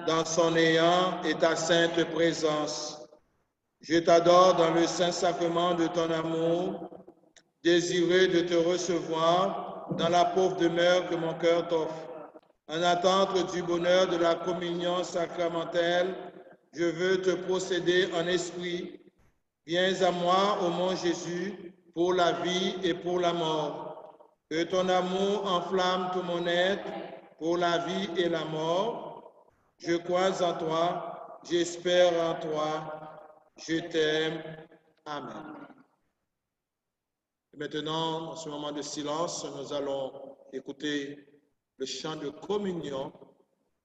S1: dans son néant et ta sainte présence. Je t'adore dans le saint sacrement de ton amour, désireux de te recevoir dans la pauvre demeure que mon cœur t'offre. En attente du bonheur de la communion sacramentelle, je veux te procéder en esprit. Viens à moi, ô mon Jésus, pour la vie et pour la mort. Que ton amour enflamme tout mon être pour la vie et la mort. Je crois en toi, j'espère en toi, je t'aime. Amen. Maintenant, en ce moment de silence, nous allons écouter le chant de communion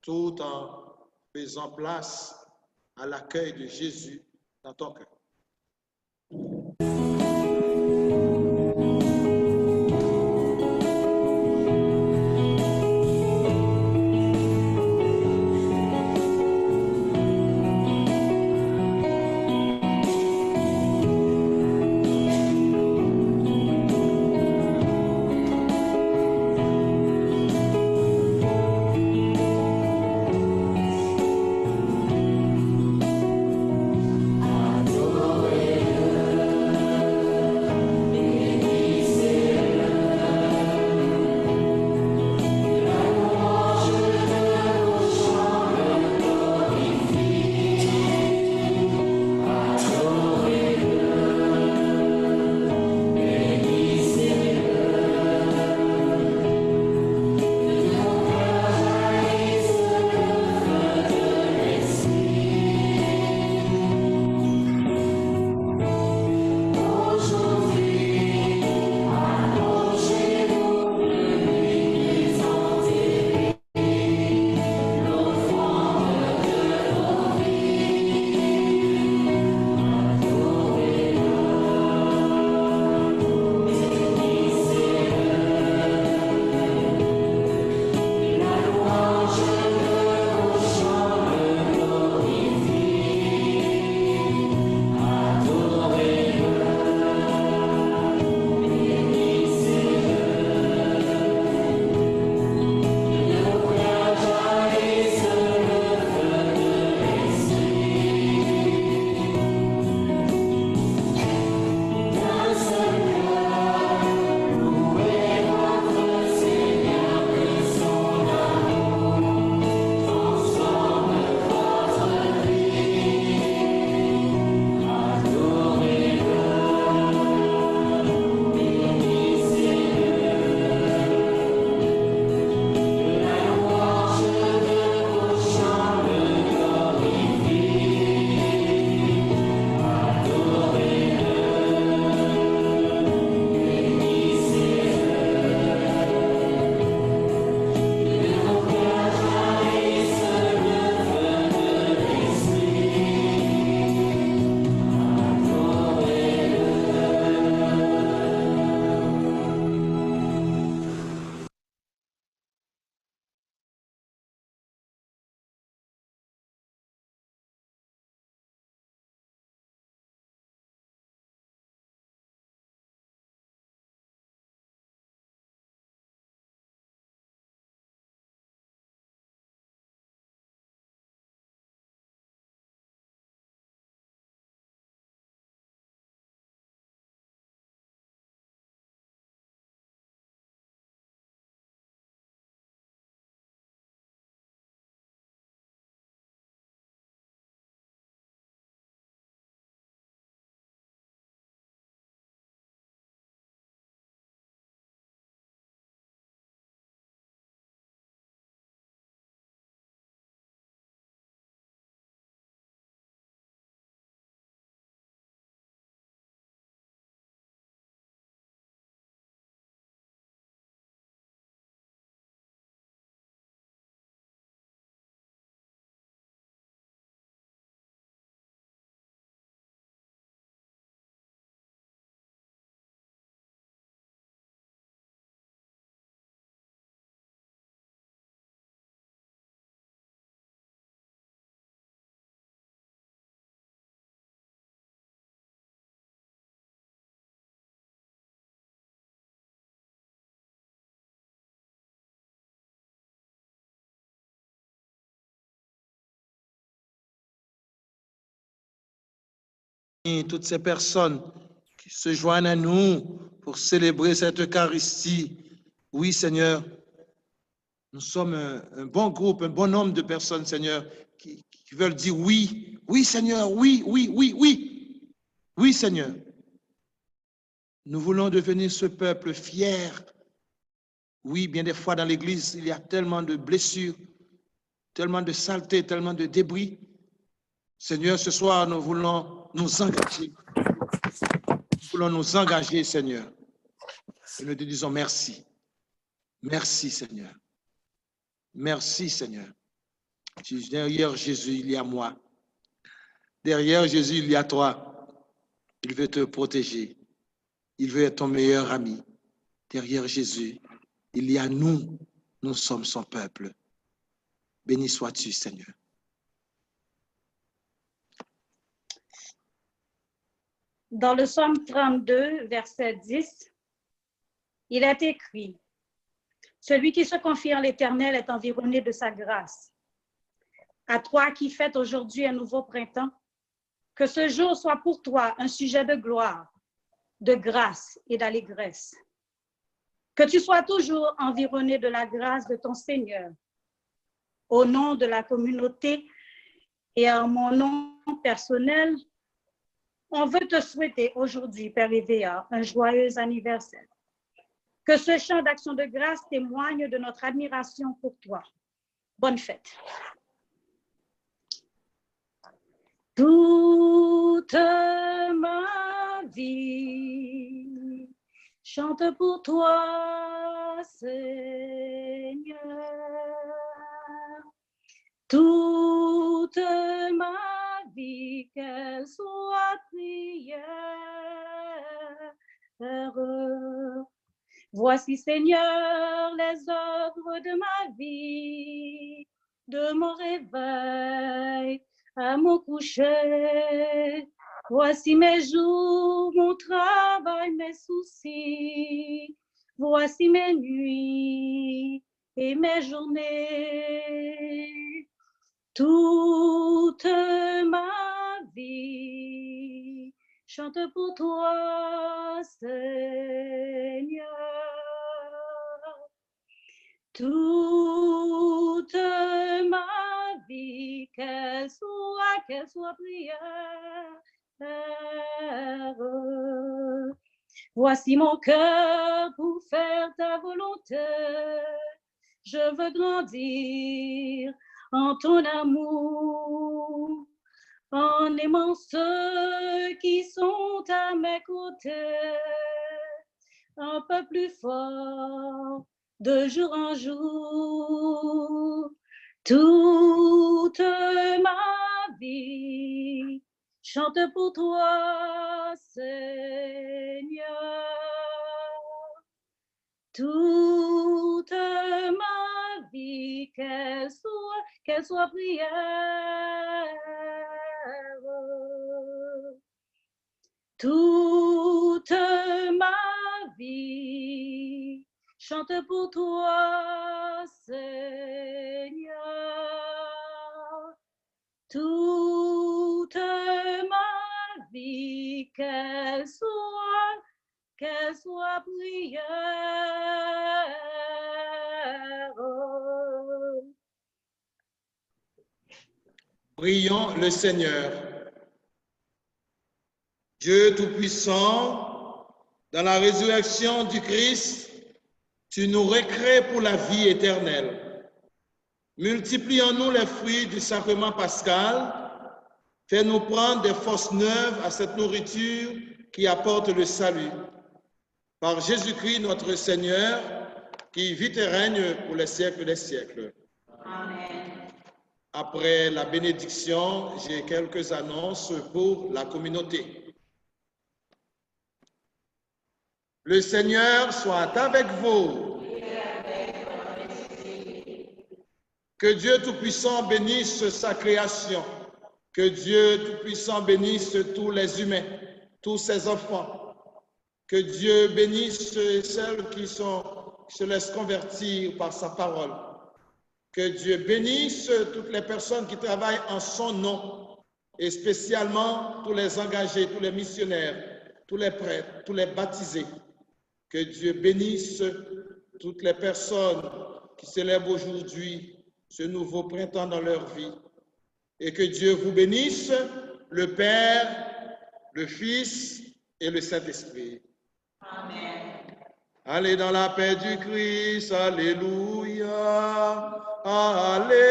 S1: tout en faisant place à l'accueil de Jésus dans ton cœur. Et toutes ces personnes qui se joignent à nous pour célébrer cette Eucharistie. Oui, Seigneur, nous sommes un bon groupe, un bon nombre de personnes, Seigneur, qui veulent dire oui, oui, Seigneur, oui, oui, oui, oui, oui, Seigneur. Nous voulons devenir ce peuple fier. Oui, bien des fois dans l'Église, il y a tellement de blessures, tellement de saleté, tellement de débris. Seigneur, ce soir, nous voulons nous engager. Nous voulons nous engager, Seigneur. Et nous te disons merci. Merci, Seigneur. Merci, Seigneur. Derrière Jésus, il y a moi. Derrière Jésus, il y a toi. Il veut te protéger. Il veut être ton meilleur ami. Derrière Jésus, il y a nous. Nous sommes son peuple. Béni sois-tu, Seigneur.
S6: Dans le psaume 32, verset 10, il est écrit: celui qui se confie en l'Éternel est environné de sa grâce. À toi qui fêtes aujourd'hui un nouveau printemps, que ce jour soit pour toi un sujet de gloire, de grâce et d'allégresse. Que tu sois toujours environné de la grâce de ton Seigneur. Au nom de la communauté et en mon nom personnel, on veut te souhaiter aujourd'hui, Père Évéa, un joyeux anniversaire. Que ce chant d'action de grâce témoigne de notre admiration pour toi. Bonne fête. Toute ma vie chante pour toi, Seigneur. Toute ma vie, qu'elle soit prière. Voici, Seigneur, les œuvres de ma vie, de mon réveil à mon coucher. Voici mes jours, mon travail, mes soucis. Voici mes nuits et mes journées. Toute ma vie chante pour toi, Seigneur. Toute ma vie, qu'elle soit prière. Voici mon cœur pour faire ta volonté. Je veux grandir en ton amour, en aimant ceux qui sont à mes côtés, un peu plus fort de jour en jour. Toute ma vie chante pour toi, Seigneur. Toute ma vie, qu'elle soit prière. Toute ma vie chante pour toi, Seigneur. Toute ma vie, qu'elle soit prière.
S1: Prions le Seigneur. Dieu Tout-Puissant, dans la résurrection du Christ, tu nous recrées pour la vie éternelle. Multiplie en nous les fruits du sacrement pascal. Fais-nous prendre des forces neuves à cette nourriture qui apporte le salut. Par Jésus-Christ notre Seigneur, qui vit et règne pour les siècles des siècles.
S2: Amen.
S1: Après la bénédiction, j'ai quelques annonces pour la communauté. Le Seigneur soit avec vous. Que Dieu Tout-Puissant bénisse sa création. Que Dieu Tout-Puissant bénisse tous les humains, tous ses enfants. Que Dieu bénisse celles qui se laissent convertir par sa parole. Que Dieu bénisse toutes les personnes qui travaillent en son nom, et spécialement tous les engagés, tous les missionnaires, tous les prêtres, tous les baptisés. Que Dieu bénisse toutes les personnes qui célèbrent aujourd'hui ce nouveau printemps dans leur vie. Et que Dieu vous bénisse, le Père, le Fils et le Saint-Esprit.
S2: Amen.
S1: Allez dans la paix du Christ, alléluia, alléluia.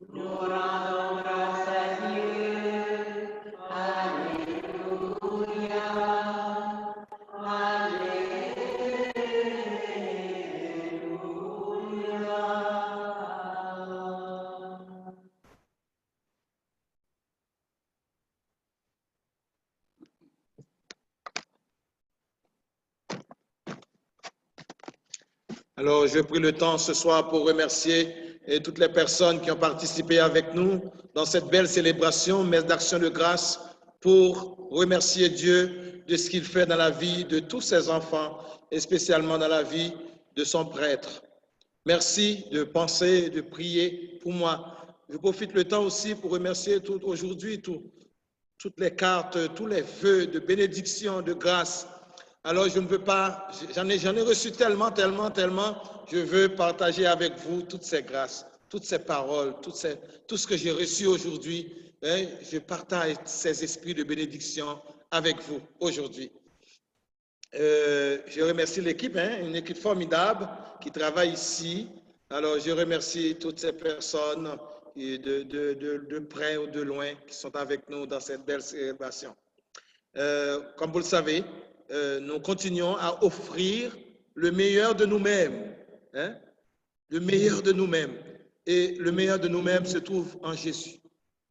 S2: Nous rendons grâce à Dieu, alléluia.
S1: Alors, je pris le temps ce soir pour remercier toutes les personnes qui ont participé avec nous dans cette belle célébration, messe d'action de grâce, pour remercier Dieu de ce qu'il fait dans la vie de tous ses enfants et spécialement dans la vie de son prêtre. Merci de penser, de prier pour moi. Je profite le temps aussi pour remercier aujourd'hui toutes les cartes, tous les vœux de bénédiction, de grâce. Alors, je ne veux pas, j'en ai reçu tellement. Je veux partager avec vous toutes ces grâces, toutes ces paroles, tout ce que j'ai reçu aujourd'hui. Je partage ces esprits de bénédiction avec vous aujourd'hui. Je remercie l'équipe, une équipe formidable qui travaille ici. Alors, je remercie toutes ces personnes de près ou de loin qui sont avec nous dans cette belle célébration. Comme vous le savez, nous continuons à offrir le meilleur de nous-mêmes, le meilleur de nous-mêmes. Et le meilleur de nous-mêmes se trouve en Jésus.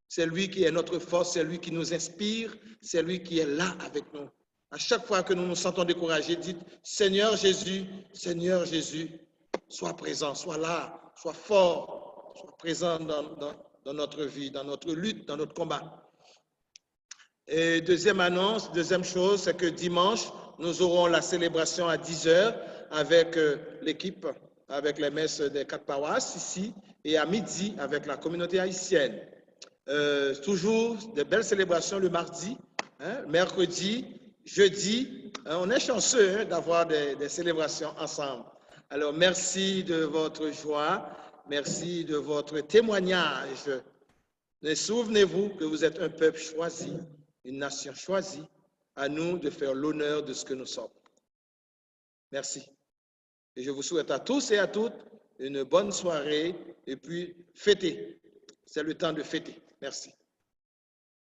S1: C'est lui qui est notre force, c'est lui qui nous inspire, c'est lui qui est là avec nous. À chaque fois que nous nous sentons découragés, dites « Seigneur Jésus, sois présent, sois là, sois fort, sois présent dans notre vie, dans notre lutte, dans notre combat. » Et deuxième annonce, deuxième chose, c'est que dimanche, nous aurons la célébration à 10h avec l'équipe, avec les messes des 4 paroisses ici, et à midi avec la communauté haïtienne. Toujours des belles célébrations le mardi, mercredi, jeudi. On est chanceux d'avoir des célébrations ensemble. Alors, merci de votre joie, merci de votre témoignage. Mais souvenez-vous que vous êtes un peuple choisi, une nation choisie, à nous de faire l'honneur de ce que nous sommes. Merci. Et je vous souhaite à tous et à toutes une bonne soirée et puis fêtez. C'est le temps de fêter. Merci.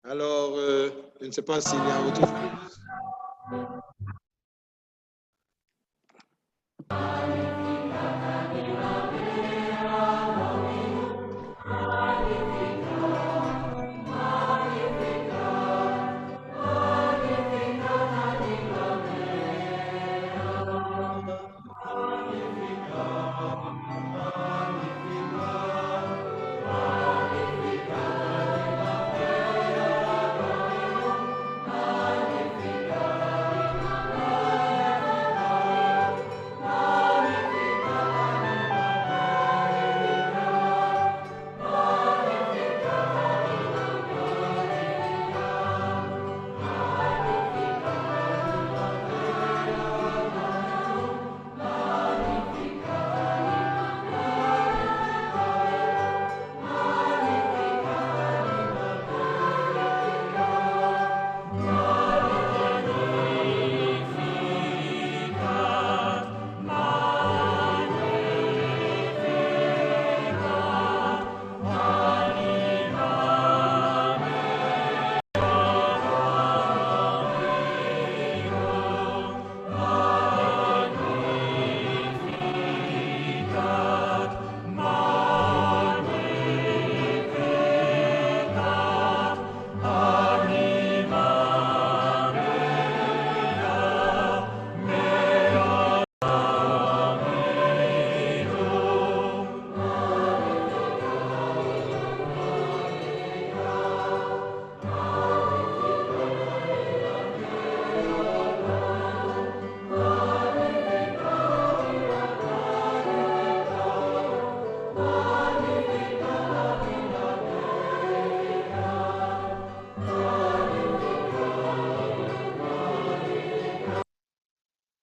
S1: Alors, je ne sais pas s'il y a autre chose.